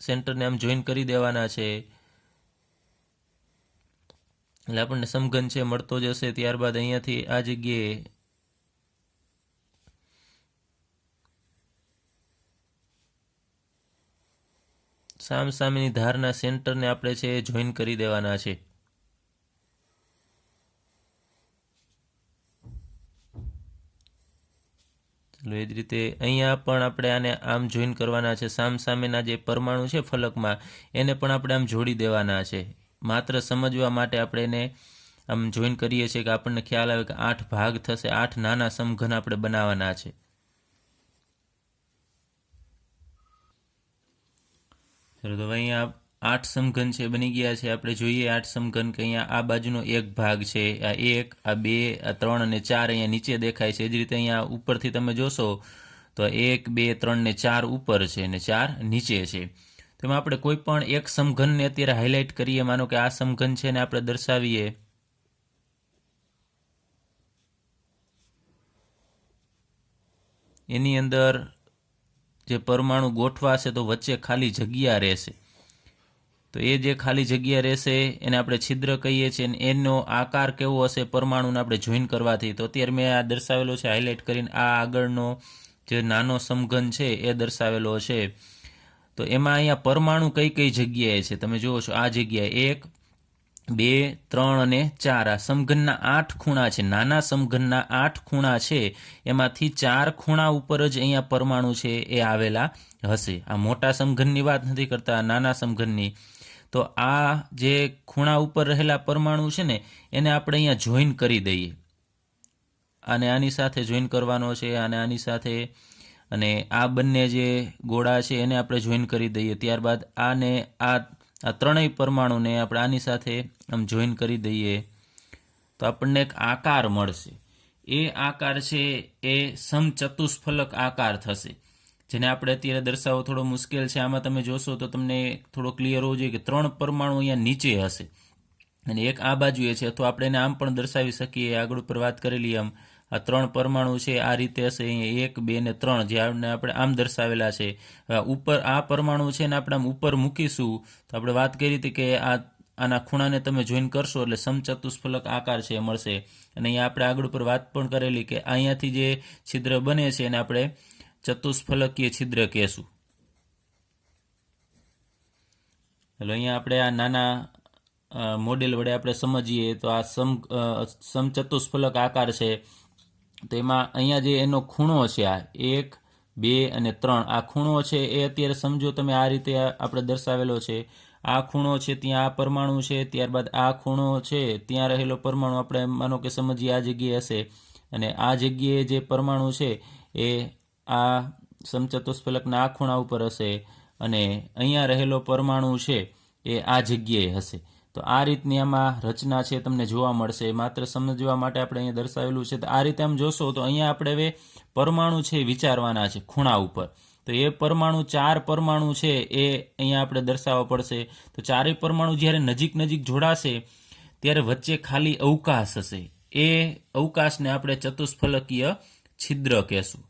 સેન્ટરને આમ જોઈન કરી દેવાના છે. એટલે આપણને સમઘન છે મળતો જશે. ત્યારબાદ અહીંયાથી આ જગ્યાએ સામસામેની ધારના સેન્ટરને આપણે છે જોઈન કરી દેવાના છે. ચલો એ જ રીતે અહીંયા પણ આપણે આને આમ જોઈન કરવાના છે. સામસામેના જે પરમાણુ છે ફલકમાં એને પણ આપણે આમ જોડી દેવાના છે. માત્ર સમજવા માટે આપણે એને આમ જોઈન કરીએ છીએ કે આપણને ખ્યાલ આવે કે 8 ભાગ થશે. 8 નાના સમઘન આપણે બનાવવાના છે. ચલો તો અહીંયા 8 સમઘન છે બની ગયા છે. આપણે જોઈએ 8 સમઘન કે અહીંયા આ બાજુનો એક ભાગ છે, આ 1, આ 2, આ 3 અને 4 અહીંયા નીચે દેખાય છે. એ જ રીતે અહીંયા ઉપરથી તમે જોશો તો 1, 2, 3 ને 4 ઉપર છે અને 4 નીચે છે. તો એમાં આપણે કોઈ પણ એક સમઘનને અત્યારે હાઇલાઇટ કરીએ. માનો કે આ સમઘન છે ને આપણે દર્શાવીએ. એની અંદર જે પરમાણુ ગોઠવાશે તો વચ્ચે ખાલી જગ્યા રહેશે. તો એ જે ખાલી જગ્યા રહેશે એને આપણે છિદ્ર કહીએ છીએ. અને એનો આકાર કેવો હશે પરમાણુને આપણે જોઈન કરવાથી? તો અત્યારે મેં આ દર્શાવેલો છે હાઇલાઇટ કરીને. આ આગળનો જે નાનો સમઘન છે એ દર્શાવેલો છે. તો એમાં અહીંયા પરમાણુ કઈ કઈ જગ્યાએ છે તમે જુઓ છો. આ જગ્યાએ 1, 2, 3 અને 4 આ સમઘનના 8 ખૂણા છે. નાના સમઘનના 8 ખૂણા છે એમાંથી 4 ખૂણા ઉપર જ અહીંયા પરમાણુ છે એ આવેલા હશે. આ મોટા સમઘનની વાત નથી કરતા, નાના સમઘનની. તો આ જે ખૂણા ઉપર રહેલા પરમાણુ છે ને એને આપણે અહીંયા જોઈન કરી દઈએ. આને આની સાથે જોઈન કરવાનો છે, અને આની સાથે, અને આ બંને જે ગોળા છે એને આપણે જોઈન કરી દઈએ. ત્યારબાદ આને આ ત્રણેય પરમાણુને આપણે આની સાથે આમ જોઈન કરી દઈએ તો આપણને એક આકાર મળશે. એ આકાર છે એ સમચતુષ્ફલક આકાર થશે, જેને આપણે અત્યારે દર્શાવવો થોડો મુશ્કેલ છે. આમાં તમે જોશો તો તમને થોડો ક્લિયર હોવો જોઈએ કે 3 પરમાણુ અહીંયા નીચે હશે અને એક આ બાજુએ છે. અથવા આપણે એને આમ પણ દર્શાવી શકીએ. આગળ ઉપર વાત કરેલી આમ આ 3 પરમાણુ છે આ રીતે હશે. અહીંયા 1, 2 ને 3 જે આપણે આમ દર્શાવેલા છે. ઉપર આ પરમાણુ છે ને આપણે આમ ઉપર મૂકીશું તો આપણે વાત કરી હતી કે આના ખૂણાને તમે જોઈન કરશો એટલે સમચતુષ્ફલક આકાર છે એ મળશે. અને અહીંયા આપણે આગળ ઉપર વાત પણ કરેલી કે અહીંયાથી જે છિદ્ર બને છે એને આપણે ચતુષ્ફલકીય છિદ્ર કહેશું. એટલે અહીંયા આપણે આ નાના મોડેલ વડે આપણે સમજીએ તો આ સમચતુષ્ફલક આકાર છે. તો એમાં અહીંયા જે એનો ખૂણો છે આ 1, 2 અને 3 આ ખૂણો છે એ અત્યારે સમજો તમે આ રીતે આપણે દર્શાવેલો છે. આ ખૂણો છે ત્યાં આ પરમાણુ છે, ત્યારબાદ આ ખૂણો છે ત્યાં રહેલો પરમાણુ આપણે માનો કે સમજીએ આ જગ્યાએ હશે, અને આ જગ્યાએ જે પરમાણુ છે એ આ સમચતુષ્ફલકના આ ખૂણા ઉપર હશે, અને અહીંયા રહેલો પરમાણુ છે એ આ જગ્યાએ હશે. તો આ રીતની આમાં રચના છે તમને જોવા મળશે. માત્ર સમજવા માટે આપણે અહીંયા દર્શાવેલું છે. તો આ રીતે આમ જોશો તો અહીંયા આપણે હવે પરમાણુ છે વિચારવાના છે ખૂણા ઉપર. તો એ પરમાણુ 4 પરમાણુ છે એ અહીંયા આપણે દર્શાવવા પડશે. તો ચારેય પરમાણુ જ્યારે નજીક નજીક જોડાશે ત્યારે વચ્ચે ખાલી અવકાશ હશે. એ અવકાશને આપણે ચતુષ્ફલકીય છિદ્ર કહેશું.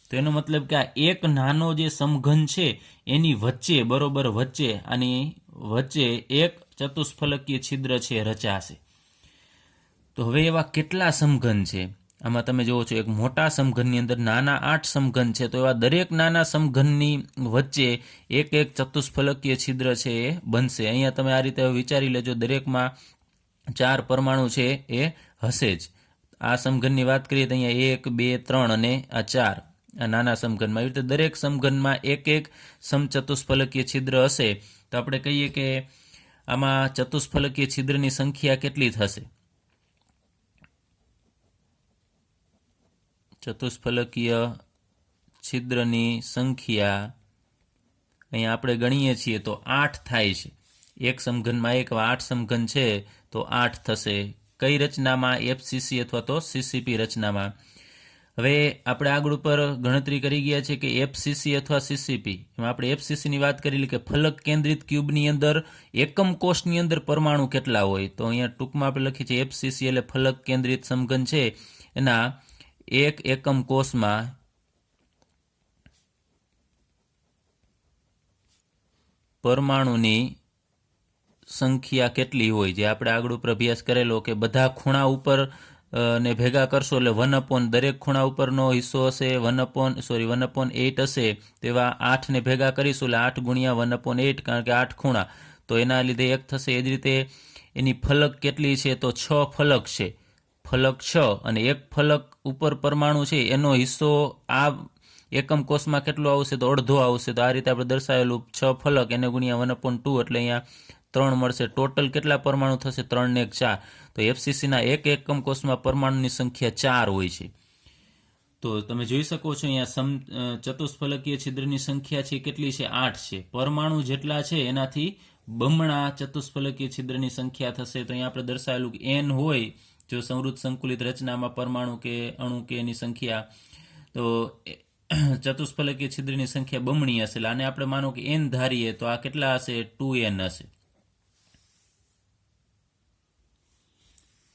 તો એનો મતલબ કે આ એક નાનો જે સમઘન છે એની વચ્ચે, બરોબર વચ્ચે, આની વચ્ચે એક ચતુષ્ફલકીય છિદ્ર છે રચાશે. તો હવે એવા કેટલા સમઘન છે આમાં તમે જુઓ છો. એક મોટા સમઘનની અંદર નાના 8 સમઘન છે. તો એવા દરેક નાના સમઘનની વચ્ચે એક એક ચતુષ્ફલકીય છિદ્ર છે એ બનશે. અહીંયા તમે આ રીતે વિચારી લેજો, દરેકમાં 4 પરમાણુ છે એ હશે જ. આ સમઘનની વાત કરીએ તો અહીંયા 1, 2, 3 અને આ 4 આ નાના સમઘનમાં. એવી રીતે દરેક સમઘનમાં એક એક સમચતુષ્ફલકીય છિદ્ર હશે તો આપણે કહીએ કે આમાં ચતુષ્ફલકીય છિદ્રની સંખ્યા કેટલી થશે? ચતુષ્ફલકીય છિદ્રની સંખ્યા અહીંયા આપણે ગણીએ છીએ તો 8 થાય છે. એક સમઘનમાં 8 સમઘન છે તો 8 થશે. કઈ રચનામાં? એફસીસી અથવા તો સીસીપી રચનામાં. હવે આપણે આગળ ઉપર ગણતરી કરી ગયા છે કે એફસીસી અથવા સીસીપી. એમાં આપણે એફસીસીની વાત કરેલી કે ફલક કેન્દ્રિત ક્યુબની અંદર એકમ કોષની અંદર પરમાણુ કેટલા હોય. તો અહીંયા ટૂંકમાં આપણે લખીએ છીએ એફસીસી એટલે ફલક કેન્દ્રિત સમઘન છે એના એક એકમ કોષમાં પરમાણુની સંખ્યા કેટલી હોય, જે આપણે આગળ ઉપર અભ્યાસ કરેલો કે બધા ખૂણા ઉપર ને ભેગા કરશો એટલે 1/, દરેક ખૂણા ઉપરનો હિસ્સો હશે 1/8 હશે, તેવા 8 ને ભેગા કરીશું એટલે 8 ગુણ્યા 1/8, કારણ કે 8 ખૂણા, તો એના લીધે 1 થશે. એ જ રીતે એની ફલક કેટલી છે? તો 6 ફલક છે. ફલક 6 અને એક ફલક ઉપર પરમાણુ છે એનો હિસ્સો આ એકમ કોષમાં કેટલો આવશે? તો અડધો આવશે. તો આ રીતે આપણે દર્શાવેલું 6 ફલક એને ગુણ્યા 1/2 એટલે અહીંયા 3 મળશે. ટોટલ કેટલા પરમાણુ થશે? 3 ને 1 4. તો એફસીસીના એક એકમ કોષમાં પરમાણુની સંખ્યા 4 હોય છે. તો તમે જોઈ શકો છો અહીંયા ચતુષ્ફલકીય છિદ્રની સંખ્યા છે કેટલી છે? 8 છે. પરમાણુ જેટલા છે એનાથી બમણા ચતુષ્ફલકીય છિદ્રની સંખ્યા થશે. તો અહીંયા આપણે દર્શાવેલું કે n હોય જો સંવૃત સંકુલિત રચનામાં પરમાણુ કે અણુ કે એની સંખ્યા, તો ચતુષ્ફલકીય છિદ્રની સંખ્યા બમણી હશે. આને આપણે માનો કે n ધારીએ તો આ કેટલા હશે? 2n હશે.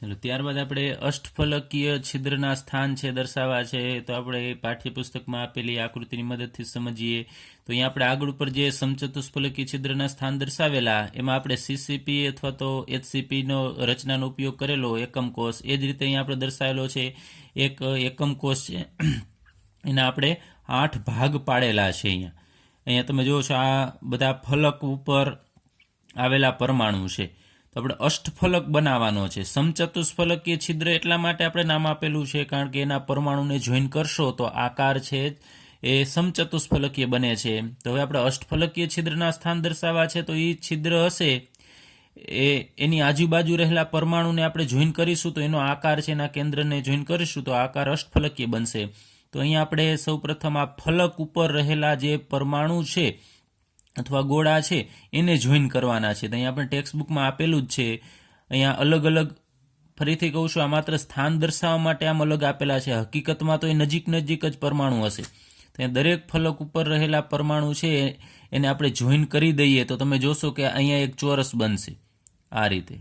ચાલો ત્યારબાદ આપણે અષ્ટફલકીય છિદ્રના સ્થાન છે દર્શાવવા છે, તો આપણે પાઠ્યપુસ્તકમાં આપેલી આકૃતિની મદદથી સમજીએ. તો અહીંયા આપણે આગળ ઉપર જે સમચતુષ્ફલકીય છિદ્રના સ્થાન દર્શાવેલા એમાં આપણે સીસીપી અથવા તો એચસીપીનો રચનાનો ઉપયોગ કરેલો એકમ કોષ, એ જ રીતે અહીંયા આપણે દર્શાવેલો છે એક એકમ કોષ છે, એના આપણે 8 ભાગ પાડેલા છે. અહીંયા તમે જુઓ છો આ બધા ફલક ઉપર આવેલા પરમાણુ છે. તો આપણે અષ્ટફલક બનાવવાનો છે. સમચતુષ્ફલકીય છિદ્ર એટલા માટે આપણે નામ આપેલું છે કારણ કે એના પરમાણુને જોઈન કરશો તો આકાર છે એ સમચતુષ્ફલકીય બને છે. તો હવે આપણે અષ્ટફલકીય છિદ્રના સ્થાન દર્શાવવા છે, તો એ છિદ્ર હશે એની આજુબાજુ રહેલા પરમાણુને આપણે જોઈન કરીશું તો એનો આકાર છે, એના કેન્દ્રને જોઈન કરીશું તો આકાર અષ્ટફલકીય બનશે. તો અહીંયા આપણે સૌપ્રથમ આ ફલક ઉપર રહેલા જે પરમાણુ છે અથવા ગોળા છે એને જોઈન કરવાના છે. તો અહીંયા આપણે ટેક્સ્ટબુકમાં આપેલું જ છે. અહીંયા અલગ અલગ, ફરીથી કહું છું, આ માત્ર સ્થાન દર્શાવવા માટે આમ અલગ આપેલા છે. હકીકતમાં તો એ નજીક નજીક જ પરમાણુ હશે. તો દરેક ફલક ઉપર રહેલા પરમાણુ છે એને આપણે જોઈન કરી દઈએ તો તમે જોશો કે અહીંયા એક ચોરસ બનશે આ રીતે.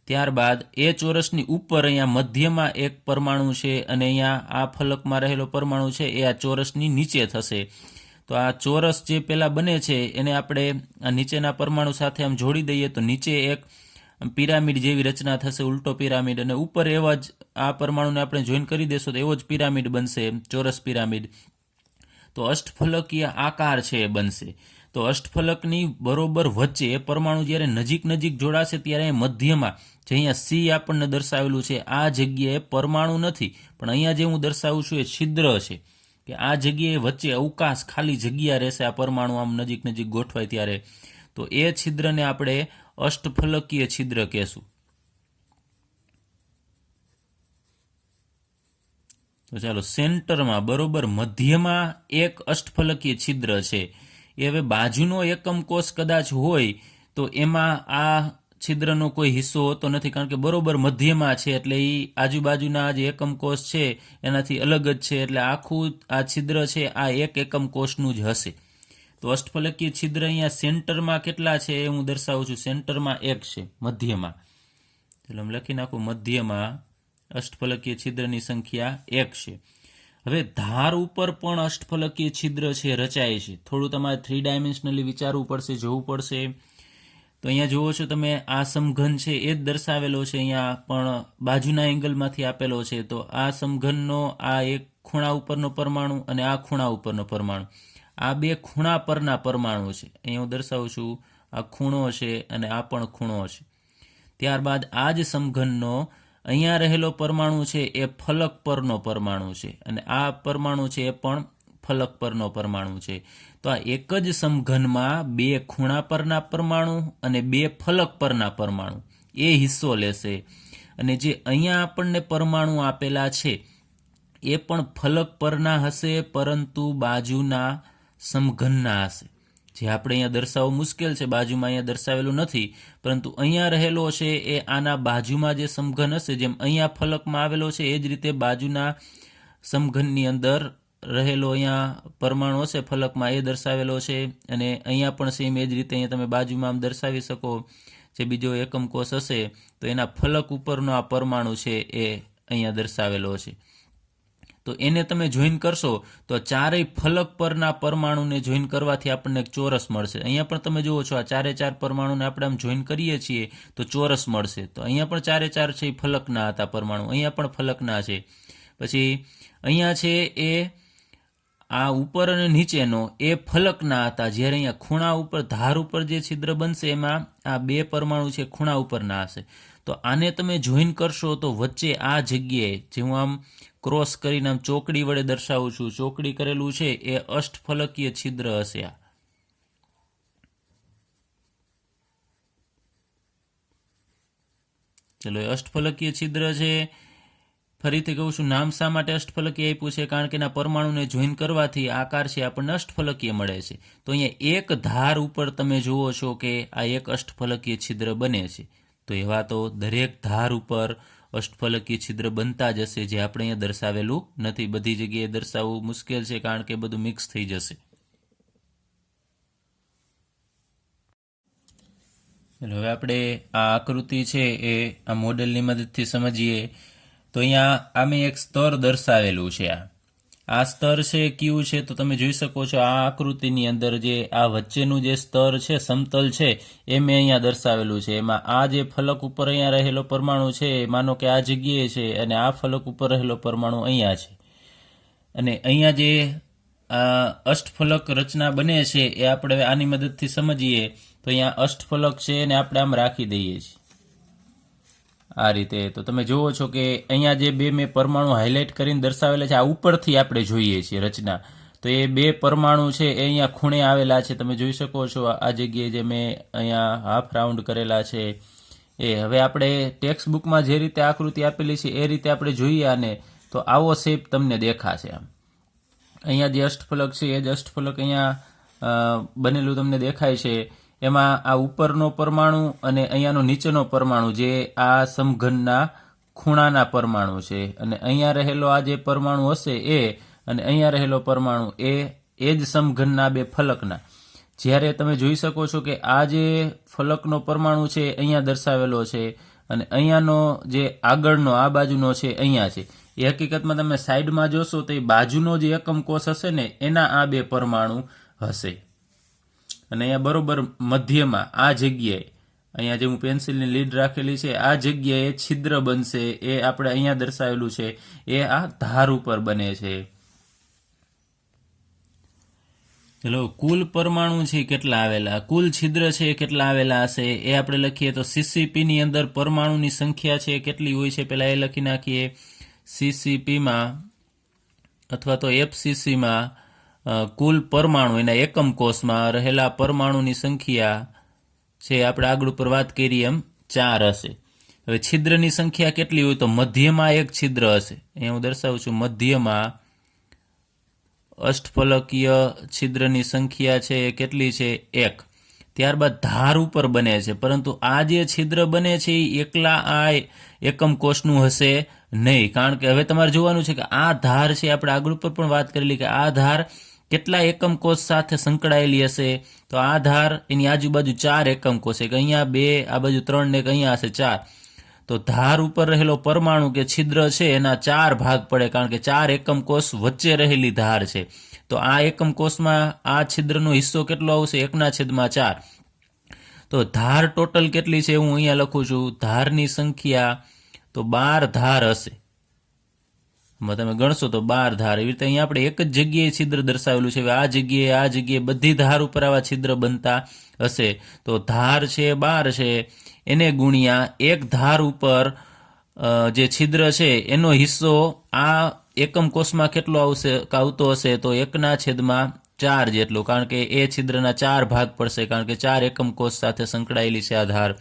ત્યારબાદ એ ચોરસની ઉપર અહીંયા મધ્યમાં એક પરમાણુ છે અને અહીંયા આ ફલકમાં રહેલો પરમાણુ છે એ આ ચોરસની નીચે થશે. તો આ ચોરસ જે પહેલા બને છે એને આપણે આ નીચેના પરમાણુ સાથે આમ જોડી દઈએ તો નીચે એક પિરામિડ જેવી રચના થશે, ઉલટો પિરામિડ, અને ઉપર એવા જ આ પરમાણુને આપણે જોઈન કરી દેશો તો એવો જ પિરામિડ બનશે, ચોરસ પિરામિડ. તો અષ્ટફલકીય આકાર છે એ બનશે. તો અષ્ટફલકની બરોબર વચ્ચે એ પરમાણુ જ્યારે નજીક નજીક જોડાશે ત્યારે મધ્યમાં જે અહીંયા સી આપણને દર્શાવેલું છે આ જગ્યાએ પરમાણુ નથી, પણ અહીંયા જે હું દર્શાવું છું એ છિદ્ર છે, કે આ જગ્યાએ વચ્ચે અવકાશ, ખાલી જગ્યા રહેશે આ પરમાણુ આમ નજીક નજીક ગોઠવાય ત્યારે. તો એ છિદ્રને આપણે અષ્ટફલકીય છિદ્ર કહેશું. તો ચાલો, સેન્ટરમાં બરોબર મધ્યમાં એક અષ્ટફલકીય છિદ્ર છે. એ હવે બાજુનો એકમ કોષ કદાચ હોય તો એમાં આ છિદ્રનો કોઈ હિસ્સો હોતો નથી, કારણ કે બરોબર મધ્યમાં છે એટલે એ આજુબાજુના જે એકમ કોષ છે એનાથી અલગ જ છે, એટલે આખું આ છિદ્ર છે આ એક એકમ કોષનું જ હશે. તો અષ્ટફલકીય છિદ્ર અહીંયા સેન્ટરમાં કેટલા છે એ હું દર્શાવું છું. સેન્ટરમાં 1 છે, મધ્યમાં. એટલે હું લખી નાખું, મધ્યમાં અષ્ટફલકીય છિદ્રની સંખ્યા 1 છે. હવે ધાર ઉપર પણ અષ્ટફલકીય છિદ્ર છે રચાય છે. થોડું તમારે 3 ડાયમેન્શનલી વિચારવું પડશે, જોવું પડશે. તો અહીંયા જુઓ છો તમે, આ સમઘન છે એ જ દર્શાવેલો છે, અહીંયા પણ બાજુના એંગલમાંથી આપેલો છે. તો આ સમઘનનો આ એક ખૂણા ઉપરનો પરમાણુ અને આ ખૂણા ઉપરનો પરમાણુ, આ બે ખૂણા પરના પરમાણુ છે. અહીંયા હું દર્શાવું છું, આ ખૂણો છે અને આ પણ ખૂણો છે. ત્યારબાદ આ જ સમઘનનો અહીંયા રહેલો પરમાણુ છે એ ફલક પરનો પરમાણુ છે અને આ પરમાણુ છે એ પણ ફલક પરનો પરમાણુ છે. તો આ એક જ સમઘનમાં બે ખૂણા પરના પરમાણુ અને બે ફલક પરના પરમાણુ એ હિસ્સો લેશે અને જે અહીંયા આપણને પરમાણુ આપેલા છે એ પણ ફલક પરના હશે પરંતુ બાજુના સમઘનના હશે. જે આપણે અહીંયા દર્શાવવું મુશ્કેલ છે, બાજુમાં અહીંયા દર્શાવેલું નથી, પરંતુ અહીંયા રહેલો છે એ આના બાજુમાં જે સમઘન હશે, જેમ અહીંયા ફલકમાં આવેલો છે એ જ રીતે બાજુના સમઘનની અંદર રહેલો અહીંયા પરમાણુ હશે ફલકમાં એ દર્શાવેલો છે અને અહીંયા પણ સેમ એ જ રીતે અહીંયા તમે બાજુમાં આમ દર્શાવી શકો. જે બીજો એકમ કોષ હશે તો એના ફલક ઉપરનો આ પરમાણુ છે એ અહીંયા દર્શાવેલો છે. તો એને તમે જોઈન કરશો તો ચારેય ફલક પરના પરમાણુને જોઈન કરવાથી આપણને એક ચોરસ મળશે. અહીંયા પણ તમે જુઓ છો આ ચારે ચાર પરમાણુને આપણે આમ જોઈન કરીએ છીએ તો ચોરસ મળશે. તો અહીંયા પણ ચારે ચાર છે એ ફલકના હતા પરમાણુ, અહીંયા પણ ફલકના છે. પછી અહીંયા છે એ આ ઉપર અને નીચેનો એ ફલકના હતા, જ્યારે અહીંયા ખૂણા ઉપર ધાર ઉપર જે છિદ્ર બનશે એમાં આ બે પરમાણુ છે ખૂણા ઉપરના હશે. તો આને તમે જોઈન કરશો તો વચ્ચે આ જગ્યાએ જે હું આમ ક્રોસ કરીને આમ ચોકડી વડે દર્શાવું છું, ચોકડી કરેલું છે એ અષ્ટફલકીય છિદ્ર હશે. આ ચલો એ અષ્ટફલકીય છિદ્ર છે. ફરીથી કહું છું, નામ શા માટે અષ્ટફલકીય આપ્યું છે? કારણ કે એના પરમાણુને જોઈન કરવાથી આકાર છે આપણને અષ્ટફલકીય મળે છે. તો અહીંયા એક ધાર ઉપર તમે જુઓ છો કે આ એક અષ્ટફલકીય છિદ્ર બને છે. તો એવા તો દરેક ધાર ઉપર અષ્ટફલકીય છિદ્ર બનતા જ હશે, જે આપણે અહીંયા દર્શાવેલું નથી. બધી જગ્યાએ દર્શાવવું મુશ્કેલ છે કારણ કે બધું મિક્સ થઈ જશે. હવે આપણે આ આકૃતિ છે એ આ મોડેલની મદદથી સમજીએ. તો અહીંયા આમે એક સ્તર દર્શાવેલું છે. આ સ્તર છે કયું છે તો તમે જોઈ શકો છો આ આકૃતિની અંદર જે આ વચ્ચેનું જે સ્તર છે સમતલ છે એ મેં અહીંયા દર્શાવેલું છે. એમાં આ જે ફલક ઉપર અહીંયા રહેલો પરમાણુ છે માનો કે આ જગ્યાએ છે અને આ ફલક ઉપર રહેલો પરમાણુ અહીંયા છે. અને અહીંયા જે અષ્ટફલક રચના બને છે એ આપણે આની મદદથી સમજીએ. તો અહીંયા અષ્ટફલક છે અને આપણે આમ રાખી દઈએ છીએ આ રીતે. તો તમે જુઓ છો કે અહીંયા જે બે મેં પરમાણુ હાઇલાઇટ કરીને દર્શાવેલા છે આ ઉપરથી આપણે જોઈએ છીએ રચના. તો એ બે પરમાણુ છે એ અહીંયા ખૂણે આવેલા છે, તમે જોઈ શકો છો આ જગ્યાએ જે મેં અહીંયા હાફ રાઉન્ડ કરેલા છે એ. હવે આપણે ટેક્સ્ટ બુકમાં જે રીતે આકૃતિ આપેલી છે એ રીતે આપણે જોઈએ આને તો આવો શેપ તમને દેખાશે. આમ અહીંયા જે અષ્ટફલક છે એ જ અષ્ટફલક અહીંયા બનેલું તમને દેખાય છે. એમાં આ ઉપરનો પરમાણુ અને અહીંયાનો નીચેનો પરમાણુ જે આ સમઘનના ખૂણાના પરમાણુ છે અને અહીંયા રહેલો આ જે પરમાણુ હશે એ અને અહીંયા રહેલો પરમાણુ એ જ સમઘનના બે ફલકના. જ્યારે તમે જોઈ શકો છો કે આ જે ફલકનો પરમાણુ છે અહીંયા દર્શાવેલો છે અને અહીંયાનો જે આગળનો આ બાજુનો છે અહીંયા છે. એ હકીકતમાં તમે સાઈડમાં જોશો તો એ બાજુનો જે એકમ કોષ હશે ને એના આ બે પરમાણુ હશે. અને અહીંયા બરોબર મધ્યમાં આ જગ્યાએ અહીંયા જે હું પેન્સિલની લીડ રાખેલી છે આ જગ્યાએ છિદ્ર બનશે એ આપણે અહીંયા દર્શાવેલું છે એ આ ધાર ઉપર બને છે. ચલો કુલ પરમાણુ છે કેટલા આવેલા, કુલ છિદ્ર છે કેટલા આવેલા હશે એ આપણે લખીએ. તો સીસીપીની અંદર પરમાણુની સંખ્યા છે કેટલી હોય છે પહેલાં એ લખી નાખીએ. સીસીપીમાં અથવા તો એફસીસીમાં કુલ પરમાણુ એના એકમ કોષમાં રહેલા પરમાણુની સંખ્યા છે આપણે આગળ ઉપર વાત કરી એમ 4 હશે. હવે છિદ્રની સંખ્યા કેટલી હોય તો મધ્યમાં એક છિદ્ર હશે. અહીંયા હું દર્શાવું છું મધ્યમાં અષ્ટફલકીય છિદ્રની સંખ્યા છે એ કેટલી છે 1. ત્યારબાદ ધાર ઉપર બને છે, પરંતુ આ જે છિદ્ર બને છે એ એકલા આ એકમ કોષનું હશે નહીં, કારણ કે હવે તમારે જોવાનું છે કે આ ધાર છે આપણે આગળ ઉપર પણ વાત કરેલી કે આ ધાર કેટલા એકમ કોષ સાથે સંકળાયેલી હશે. તો આ ધાર એની આજુબાજુ 4 એકમ કોષ છે, કે અહીંયા 2, આ બાજુ 3 ને અહીંયા હશે 4. તો ધાર ઉપર રહેલો પરમાણુ કે છિદ્ર છે એના 4 ભાગ પડે, કારણ કે 4 એકમ કોષ વચ્ચે રહેલી ધાર છે. તો આ એકમ કોષમાં આ છિદ્રનો હિસ્સો કેટલો આવશે 1/4. તો ધાર ટોટલ કેટલી છે હું અહીંયા લખું છું. ધારની સંખ્યા તો 12 ધાર હશે. તમે ગણશો તો 12 ધાર. એવી રીતે અહીંયા આપણે એક જ જગ્યાએ છિદ્ર દર્શાવેલું છે. આ જગ્યાએ બધી ધાર ઉપર આવા છિદ્ર બનતા હશે. તો ધાર છે 12 છે એને ગુણ્યા એક ધાર ઉપર જે છિદ્ર છે એનો હિસ્સો આ એકમ કોષમાં કેટલો આવતો હશે તો 1/4 જેટલો, કારણ કે એ છિદ્રના 4 ભાગ પડશે, કારણ કે 4 એકમ કોષ સાથે સંકળાયેલી છે આ ધાર.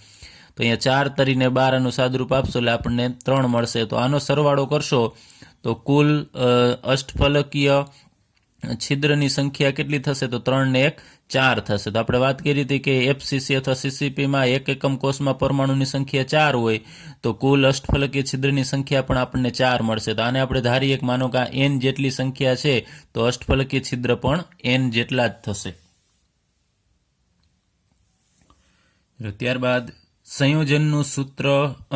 તો અહીંયા 4 તરીને 12 આનું સાદુરૂપ આપશો એટલે આપણને 3 મળશે. તો આનો સરવાળો કરશો તો કુલ અષ્ટફલકીય છિદ્રની સંખ્યા કેટલી થશે તો 3 ને 1 4 થશે. તો આપણે વાત કરી હતી કે એફસીસી અથવા સીસીપીમાં એક એકમ કોષમાં પરમાણુની સંખ્યા 4 હોય તો કુલ અષ્ટફલકીય છિદ્રની સંખ્યા પણ આપણને 4 મળશે. તો આને આપણે ધારીએ કે માનો કે આ n જેટલી સંખ્યા છે તો અષ્ટફલકીય છિદ્ર પણ n જેટલા જ થશે. ત્યારબાદ સંયોજનનું સૂત્ર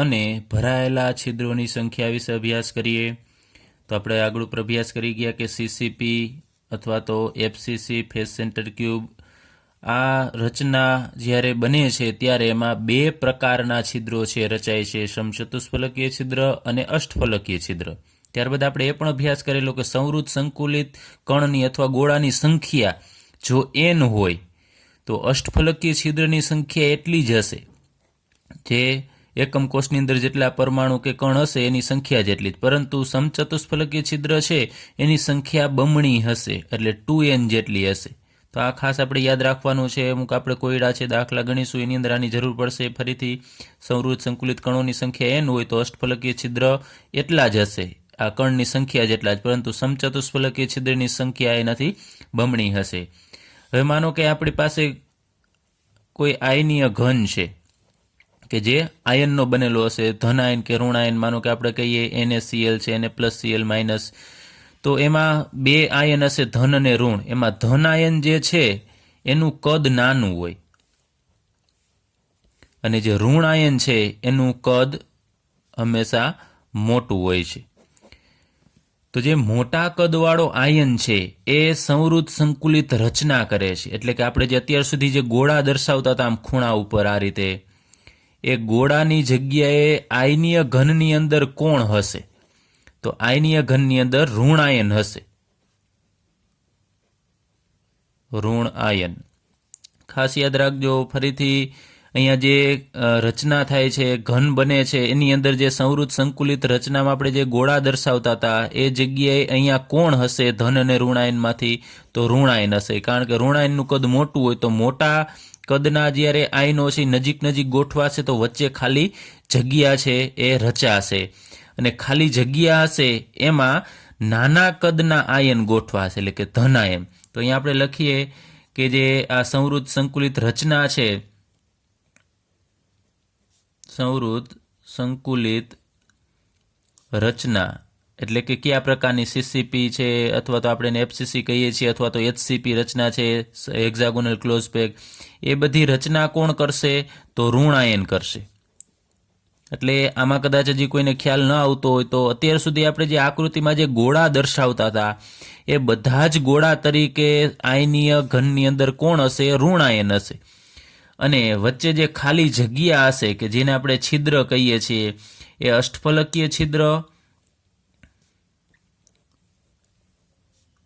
અને ભરાયેલા છિદ્રોની સંખ્યા વિશે અભ્યાસ કરીએ. તો આપણે આગળ ઉપર અભ્યાસ કરી ગયા કે સીસીપી અથવા તો એફસીસી ફેસ સેન્ટર ક્યુબ આ રચના જ્યારે બને છે ત્યારે એમાં 2 પ્રકારના છિદ્રો છે રચાય છે, સમચતુષ્ફલકીય છિદ્ર અને અષ્ટફલકીય છિદ્ર. ત્યારબાદ આપણે એ પણ અભ્યાસ કરેલો કે સંવૃત સંકુલિત કણની અથવા ગોળાની સંખ્યા જો n હોય તો અષ્ટફલકીય છિદ્રની સંખ્યા એટલી જ હશે જે એકમ કોષની અંદર જેટલા પરમાણુ કે કણ હશે એની સંખ્યા જેટલી જ, પરંતુ સમચતુષ્ફલકીય છિદ્ર છે એની સંખ્યા બમણી હશે, એટલે 2n જેટલી હશે. તો આ ખાસ આપણે યાદ રાખવાનું છે. અમુક આપણે કોયડા છે દાખલા ગણીશું એની અંદર આની જરૂર પડશે. ફરીથી સંવૃત સંકુલિત કણોની સંખ્યા n હોય તો અષ્ટફલકીય છિદ્ર એટલા જ હશે, આ કણની સંખ્યા જેટલા જ, પરંતુ સમચતુષ્ફલકીય છિદ્રની સંખ્યા એનાથી બમણી હશે. હવે માનો કે આપણી પાસે કોઈ આયનીય ઘન છે કે જે આયનનો બનેલો હશે, ધન આયન કે ઋણ આયન. માનો કે આપણે કહીએ NaCl છે, Na+Cl-, તો એમાં 2 આયન હશે ધન અને ઋણ. એમાં ધન આયન જે છે એનું કદ નાનું હોય અને જે ઋણ આયન છે એનું કદ હંમેશા મોટું હોય છે. તો જે મોટા કદવાળો આયન છે એ સંવૃત સંકુલિત રચના કરે છે, એટલે કે આપણે જે અત્યાર સુધી જે ગોળા દર્શાવતા હતા આમ ખૂણા ઉપર આ રીતે, એ ગોળાની જગ્યાએ આયનીય ઘનની અંદર કોણ હશે તો આયનીય ઘનની અંદર ઋણ આયન હશે, ઋણ આયન. ખાસ યાદ રાખજો. ફરીથી અહીંયા જે રચના થાય છે, ઘન બને છે, એની અંદર જે સંવૃત સંકુલિત રચનામાં આપણે જે ગોળા દર્શાવતા હતા એ જગ્યાએ અહીંયા કોણ હશે ધન અને ઋણ આયનમાંથી તો ઋણ આયન હશે, કારણ કે ઋણ આયનનું કદ મોટું હોય તો મોટા કદના જ્યારે આયનો છે નજીક નજીક ગોઠવાશે તો વચ્ચે ખાલી જગ્યા છે એ રચાશે, અને ખાલી જગ્યા હશે એમાં નાના કદના આયન ગોઠવાશે, એટલે કે ધન આયન. તો અહીંયા આપણે લખીએ કે જે આ સંવૃત સંકુલિત રચના છે, સંવૃત સંકુલિત રચના એટલે કે કયા પ્રકારની સીસીપી છે અથવા તો આપણે એફસીસી કહીએ છીએ અથવા તો એચસીપી રચના છે, હેક્ઝાગોનલ ક્લોઝ પેક, એ બધી રચના કોણ કરશે તો ઋણ આયન કરશે. એટલે આમાં કદાચ હજી કોઈને ખ્યાલ ન આવતો હોય તો અત્યાર સુધી આપણે જે આકૃતિમાં જે ગોળા દર્શાવતા હતા એ બધા જ ગોળા તરીકે આયનીય ઘનની અંદર કોણ હશે ઋણ આયન હશે, અને વચ્ચે જે ખાલી જગ્યા હશે કે જેને આપણે છિદ્ર કહીએ છીએ એ અષ્ટફલકીય છિદ્ર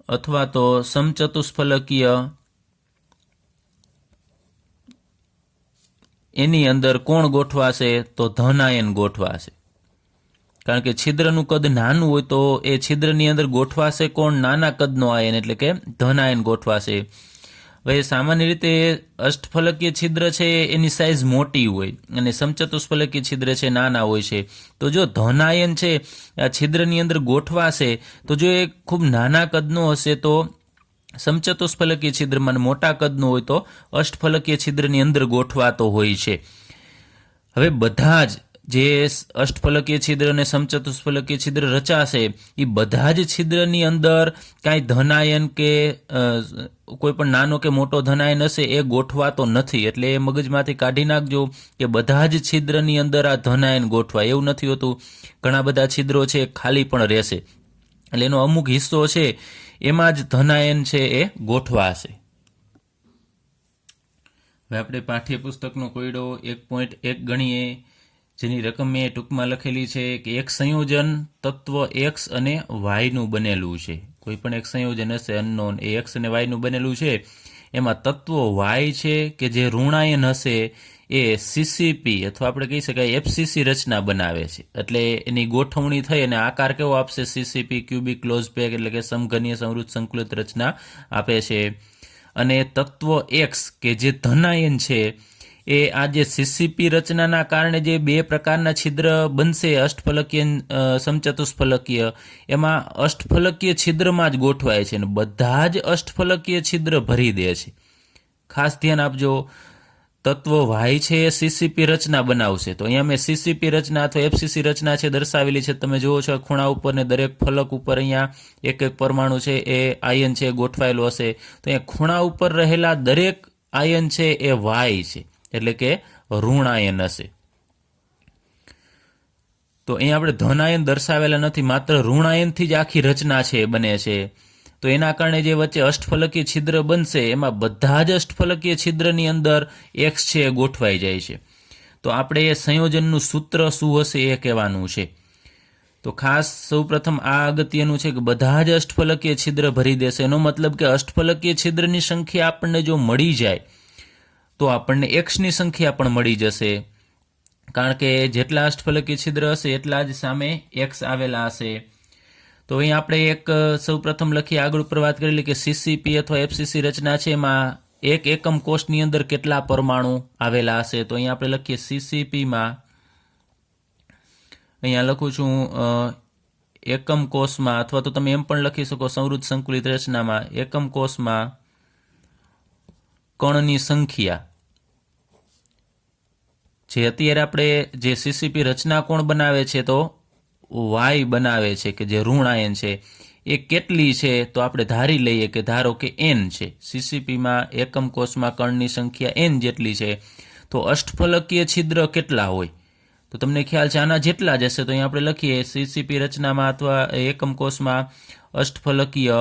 અથવા તો સમચતુષ્ફલકીય, એની અંદર કોણ ગોઠવાશે તો ધન આયન ગોઠવાશે. કારણ કે છિદ્રનું કદ નાનું હોય તો એ છિદ્રની અંદર ગોઠવાશે કોણ નાના કદનો આયન, એટલે કે ધન આયન ગોઠવાશે. હવે સામાન્ય રીતે અષ્ટફલકીય છિદ્ર છે એની સાઇઝ મોટી હોય અને સમચતુષ્ફલકીય છિદ્ર છે નાના હોય છે. તો જો ધન આયન છે આ છિદ્રની અંદર ગોઠવાશે તો જો એ ખૂબ નાના કદનો હશે તો સમચતુષ્ફલકીય છિદ્રમાં, મોટા કદનો હોય તો અષ્ટફલકીય છિદ્રની અંદર ગોઠવાતો હોય છે. હવે બધા જ જે અષ્ટફલકીય છિદ્ર અને સમચતુષ્ફલકીય છિદ્ર રચાશે એ બધા જ છિદ્રની અંદર કાંઈ ધનાયન કે કોઈ પણ નાનો કે મોટો ધનાયન હશે એ ગોઠવાતો નથી. એટલે એ મગજમાંથી કાઢી નાખજો કે બધા જ છિદ્રની અંદર આ ધનાયન ગોઠવાય એવું નથી હોતું. ઘણા બધા છિદ્રો છે ખાલી પણ રહેશે, એટલે એનો અમુક હિસ્સો છે એમાં જ ધનાયન છે એ ગોઠવાશે. હવે આપણે પાઠ્યપુસ્તકનો કોયડો 1.1 ગણીએ, જેની રકમ મેં ટૂંકમાં લખેલી છે કે એક સંયોજન તત્વ X અને Y નું બનેલું છે. કોઈ પણ એક સંયોજન હશે અનનોન, એ X અને Y નું બનેલું છે. એમાં તત્વ Y છે કે જે ઋણાયન હશે એ સીસીપી અથવા આપણે કહી શકાય એફસીસી રચના બનાવે છે. એટલે એની ગોઠવણી થઈ અને આકાર કેવો આપશે? સીસીપી ક્યુબિક ક્લોઝ પેક એટલે કે સમઘનીય સંવૃત સંકલિત રચના આપે છે. અને તત્વ એક્સ કે જે ધનાયન છે એ આ જે સીસીપી રચનાના કારણે જે બે પ્રકારના છિદ્ર બનશે અષ્ટફલકીય સમચતુષ્ફલકીય, એમાં અષ્ટફલકીય છિદ્રમાં જ ગોઠવાય છે અને બધા જ અષ્ટફલકીય છિદ્ર ભરી દે છે. ખાસ ધ્યાન આપજો, તત્વ વાય છે એ સીસીપી રચના બનાવશે. તો અહીંયા મેં સીસીપી રચના અથવા એફસીસી રચના છે દર્શાવેલી છે. તમે જુઓ છો ખૂણા ઉપર ને દરેક ફલક ઉપર અહીંયા એક એક પરમાણુ છે એ આયન છે ગોઠવાયેલો હશે. તો અહીંયા ખૂણા ઉપર રહેલા દરેક આયન છે એ વાય છે એટલે કે ઋણ આયન હશે. તો અહીંયા આપણે ધન આયન દર્શાવેલા નથી, માત્ર ઋણ આયનથી જ આખી રચના છે બને છે. તો એના કારણે જે વચ્ચે અષ્ટફલકીય છિદ્ર બનશે એમાં બધા જ અષ્ટફલકીય છિદ્રની અંદર એક્સ છે એ ગોઠવાઈ જાય છે. તો આપણે એ સંયોજનનું સૂત્ર શું હશે એ કહેવાનું છે. તો ખાસ સૌપ્રથમ આ અગત્યનું છે કે બધા જ અષ્ટફલકીય છિદ્ર ભરી દેશે. એનો મતલબ કે અષ્ટફલકીય છિદ્રની સંખ્યા આપણને જો મળી જાય તો આપણને એક્સની સંખ્યા પણ મળી જશે, કારણ કે જેટલા અષ્ટફલકીય છિદ્ર હશે એટલા જ સામે એક્સ આવેલા હશે. તો અહીં આપણે એક સૌપ્રથમ લખીએ, આગળ ઉપર વાત કરેલી કે સીસીપી અથવા એફસીસી રચના છે એમાં એક એકમ કોષની અંદર કેટલા પરમાણુ આવેલા હશે. તો અહીં આપણે લખીએ સીસીપીમાં, અહીંયા લખું છું એકમ કોષમાં, અથવા તો તમે એમ પણ લખી શકો સંવૃત સંકુલિત રચનામાં એકમ કોષમાં કણની સંખ્યા, જે અત્યારે આપણે જે સીસીપી રચના કોણ બનાવે છે તો વાય બનાવે છે કે જે ઋણ આયન છે એ કેટલી છે? તો આપણે ધારી લઈએ કે ધારો કે એન છે. સીસીપીમાં એકમ કોષમાં કણની સંખ્યા એન જેટલી છે, તો અષ્ટફલકીય છિદ્ર કેટલા હોય? તો તમને ખ્યાલ છે આના જેટલા જ હશે. તો અહીં આપણે લખીએ સીસીપી રચનામાં અથવા એકમ કોષમાં અષ્ટફલકીય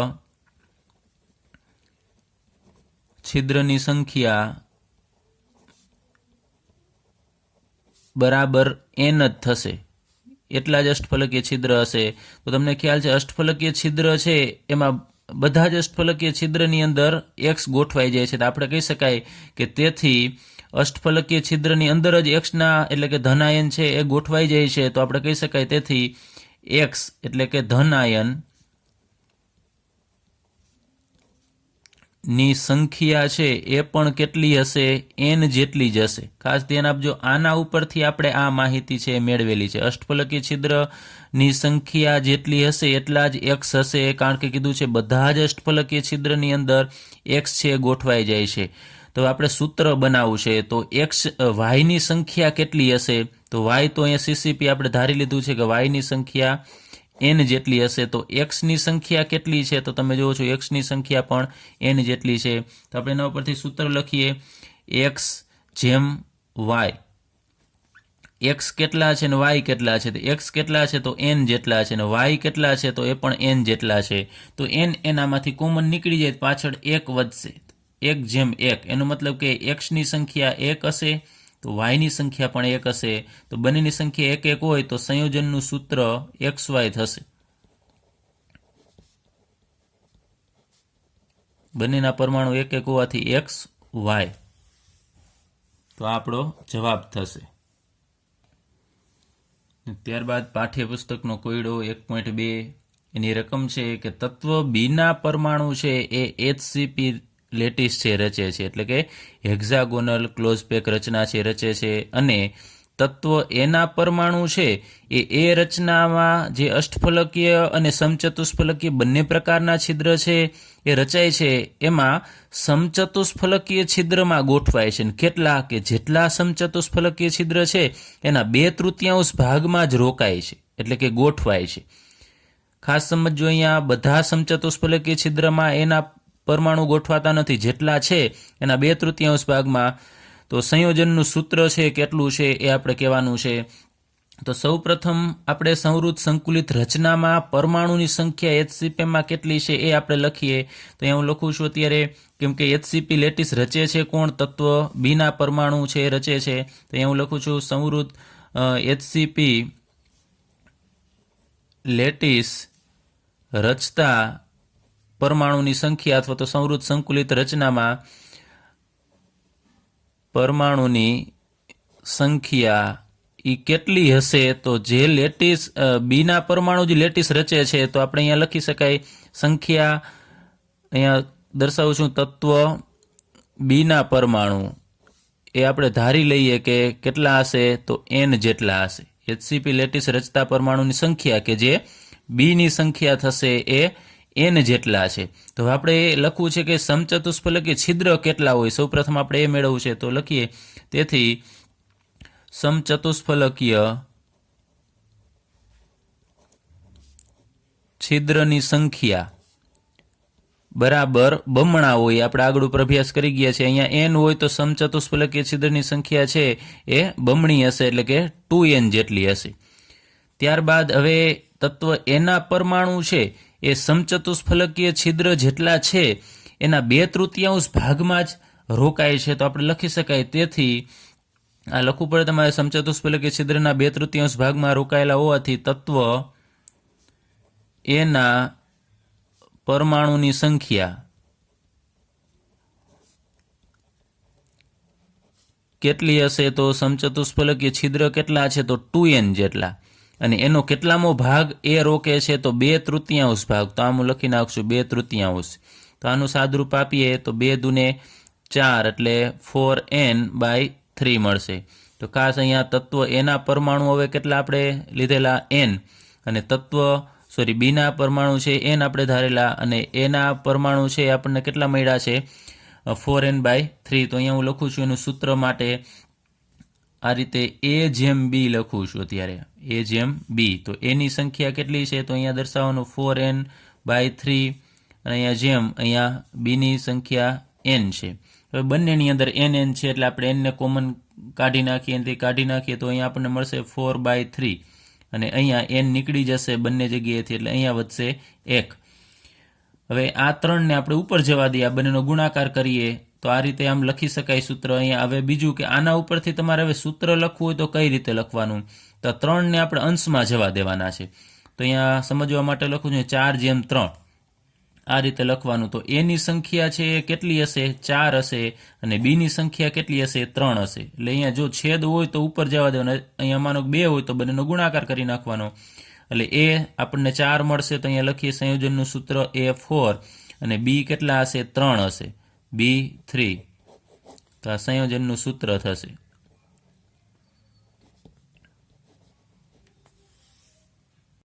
છિદ્રની સંખ્યા બરાબર એન જ થશે, એટલા જ અષ્ટફલકીય છિદ્ર હશે. તો તમને ખ્યાલ છે અષ્ટફલકીય છિદ્ર છે એમાં બધા જ અષ્ટફલકીય છિદ્રની અંદર એક્સ ગોઠવાઈ જાય છે. તો આપણે કહી શકાય કે તેથી અષ્ટફલકીય છિદ્રની અંદર જ એક્સના એટલે કે ધનાયન છે એ ગોઠવાઈ જાય છે. તો આપણે કહી શકાય તેથી એક્સ એટલે કે ધનાયન ની સંખ્યા છે એ પણ કેટલી હશે? એન જેટલી જ હશે. ખાસ ધ્યાન આપજો, આના ઉપરથી આપણે આ માહિતી છે મેળવેલી છે. અષ્ટફલકીય છિદ્રની સંખ્યા જેટલી હશે એટલા જ એક્સ હશે, કારણ કે કીધું છે બધા જ અષ્ટફલકીય છિદ્રની અંદર એક્સ છે ગોઠવાઈ જાય છે. તો આપણે સૂત્ર બનાવવું છે. તો એક્સ વાયની સંખ્યા કેટલી હશે? તો વાય તો અહીંયા સીસીપી આપણે ધારી લીધું છે કે વાયની સંખ્યા એન જેટલી હશે. તો એક્સની સંખ્યા કેટલી છે? તો તમે જુઓ છો એક્સની સંખ્યા પણ એન જેટલી છે. તો આપણે એના ઉપરથી સૂત્ર લખીએ, એક્સ જેમ વાય. એક્સ કેટલા છે ને વાય કેટલા છે? તો એક્સ કેટલા છે તો એન જેટલા છે, ને વાય કેટલા છે તો એ પણ એન જેટલા છે. તો એન એનામાંથી કોમન નીકળી જાય, પાછળ એક વધશે, એક જેમ એક. એનો મતલબ કે એક્સની સંખ્યા એક હશે તો વાયની સંખ્યા પણ એક હશે. તો બંનેની સંખ્યા એક એક હોય તો સંયોજનનું સૂત્ર એક્સ વાય થશે. બંનેના પરમાણુ એક એક હોવાથી એક્સ વાય. તો આપણો જવાબ થશે. ત્યારબાદ પાઠ્યપુસ્તકનો કોયડો 1.2 એની રકમ છે કે તત્વ બીના પરમાણુ છે એ HCP લેટિસ છે રચે છે, એટલે કે હેક્ઝાગોનલ ક્લોઝ પેક રચના છે રચે છે. અને તત્વ એના પરમાણુ છે એ રચનામાં જે અષ્ટફલકીય અને સમચતુષ્ફલકીય બંને પ્રકારના છિદ્ર છે એ રચાય છે, એમાં સમચતુષ્ફલકીય છિદ્રમાં ગોઠવાય છે. કેટલા? કે જેટલા સમચતુષ્ફલકીય છિદ્ર છે એના 2/3 ભાગમાં જ રોકાય છે, એટલે કે ગોઠવાય છે. ખાસ સમજો, અહીંયા બધા સમચતુષ્ફલકીય છિદ્રમાં એના પરમાણુ ગોઠવાતા નથી, જેટલા છે એના 2/3 ભાગમાં. તો સંયોજનનું સૂત્ર છે કેટલું છે એ આપણે કહેવાનું છે. તો સૌ પ્રથમ આપણે સંવૃત સંકુલિત રચનામાં પરમાણુની સંખ્યા HCPમાં કેટલી છે એ આપણે લખીએ. તો અહીંયા હું લખું છું અત્યારે, કેમ કે HCP લેટિસ રચે છે કોણ? તત્વ બીના પરમાણુ છે એ રચે છે. તો અહીંયા હું લખું છું સંવૃત HCP લેટિસ રચતા પરમાણુની સંખ્યા, અથવા તો સંવૃત સંકુલિત રચનામાં પરમાણુની સંખ્યા એ કેટલી હશે? તો જે લેટીસ બીના પરમાણુ જે લેટીસ રચે છે તો આપણે અહીંયા લખી શકાય સંખ્યા, અહીંયા દર્શાવું છું તત્વ બીના પરમાણુ એ આપણે ધારી લઈએ કે કેટલા હશે? તો n જેટલા હશે. HCP લેટીસ રચતા પરમાણુની સંખ્યા કે જે બીની સંખ્યા થશે એ n જેટલા છે. તો આપણે એ લખવું છે કે સમચતુષ્ફલકીય છિદ્ર કેટલા હોય. સૌપ્રથમ આપણે એ મેળવવું છે, તો લખીએ. તેથી સમચતુષ્ફલકીય છિદ્રની સંખ્યા બરાબર બમણા હોય. આપણે આગળ ઉપર અભ્યાસ કરી ગયા છે. અહીંયા n હોય તો સમચતુષ્ફલકીય છિદ્રની સંખ્યા છે એ બમણી હશે, એટલે કે 2n જેટલી હશે. ત્યારબાદ હવે તત્વ એના પરમાણુ છે એ સમચતુષ્ફલકીય છિદ્ર જેટલા છે એના 2/3 ભાગમાં જ રોકાય છે. તો આપણે લખી શકાય, તેથી આ લખવું પડે તમારે, સમચતુષ્ફલકીય છિદ્રના 2/3 ભાગમાં રોકાયેલા હોવાથી તત્વ એના પરમાણુની સંખ્યા કેટલી હશે? તો સમચતુષ્ફલકીય છિદ્ર કેટલા છે? તો 2n જેટલા. અને એનો કેટલામો ભાગ એ રોકે છે? તો 2/3 ભાગ. તો આમ લખી નાખશું 2/3. તો આનું સાદરૂપ આપીએ તો 2 દુને 4 એટલે 4n/3 મળશે. તો ખાસ અહીંયા તત્વ એના પરમાણુ હવે કેટલા આપણે લીધેલા? n. અને બીના પરમાણુ છે n આપણે ધારેલા, અને એના પરમાણુ છે આપણને કેટલા મળ્યા છે? 4n/3. તો અહીંયા હું લખું છું એનું સૂત્ર માટે આ રીતે A/B લખું છું અત્યારે, A/B. તો એની સંખ્યા કેટલી છે? તો અહીંયા દર્શાવવાનું 4n/3, અને અહીંયા બીની સંખ્યા n છે. હવે બંનેની અંદર n છે એટલે આપણે n ને કોમન કાઢી નાખીએ, તો અહીંયા આપણને મળશે 4/3, અને અહીંયા n નીકળી જશે બંને જગ્યાએથી, એટલે અહીંયા વધશે 1. હવે આ 3ને આપણે ઉપર જવા દઈએ, આ બંનેનો ગુણાકાર કરીએ તો આ રીતે આમ લખી શકાય સૂત્ર. અહીંયા હવે બીજું કે આના ઉપરથી તમારે હવે સૂત્ર લખવું હોય તો કઈ રીતે લખવાનું? તો 3ને આપણે અંશમાં જવા દેવાના છે. તો અહીંયા સમજવા માટે લખું છું 4/3, આ રીતે લખવાનું. તો એની સંખ્યા છે એ કેટલી હશે? 4 હશે, અને બીની સંખ્યા કેટલી હશે? 3 હશે. એટલે અહીંયા જો છેદ હોય તો ઉપર જવા દેવાનો, અહીંયા માનો 2 હોય તો બંનેનો ગુણાકાર કરી નાખવાનો. એટલે એ આપણને 4 મળશે, તો અહીંયા લખીએ સંયોજનનું સૂત્ર A4, અને B કેટલા હશે? 3 હશે, B3. તો આ સંયોજનનું સૂત્ર થશે.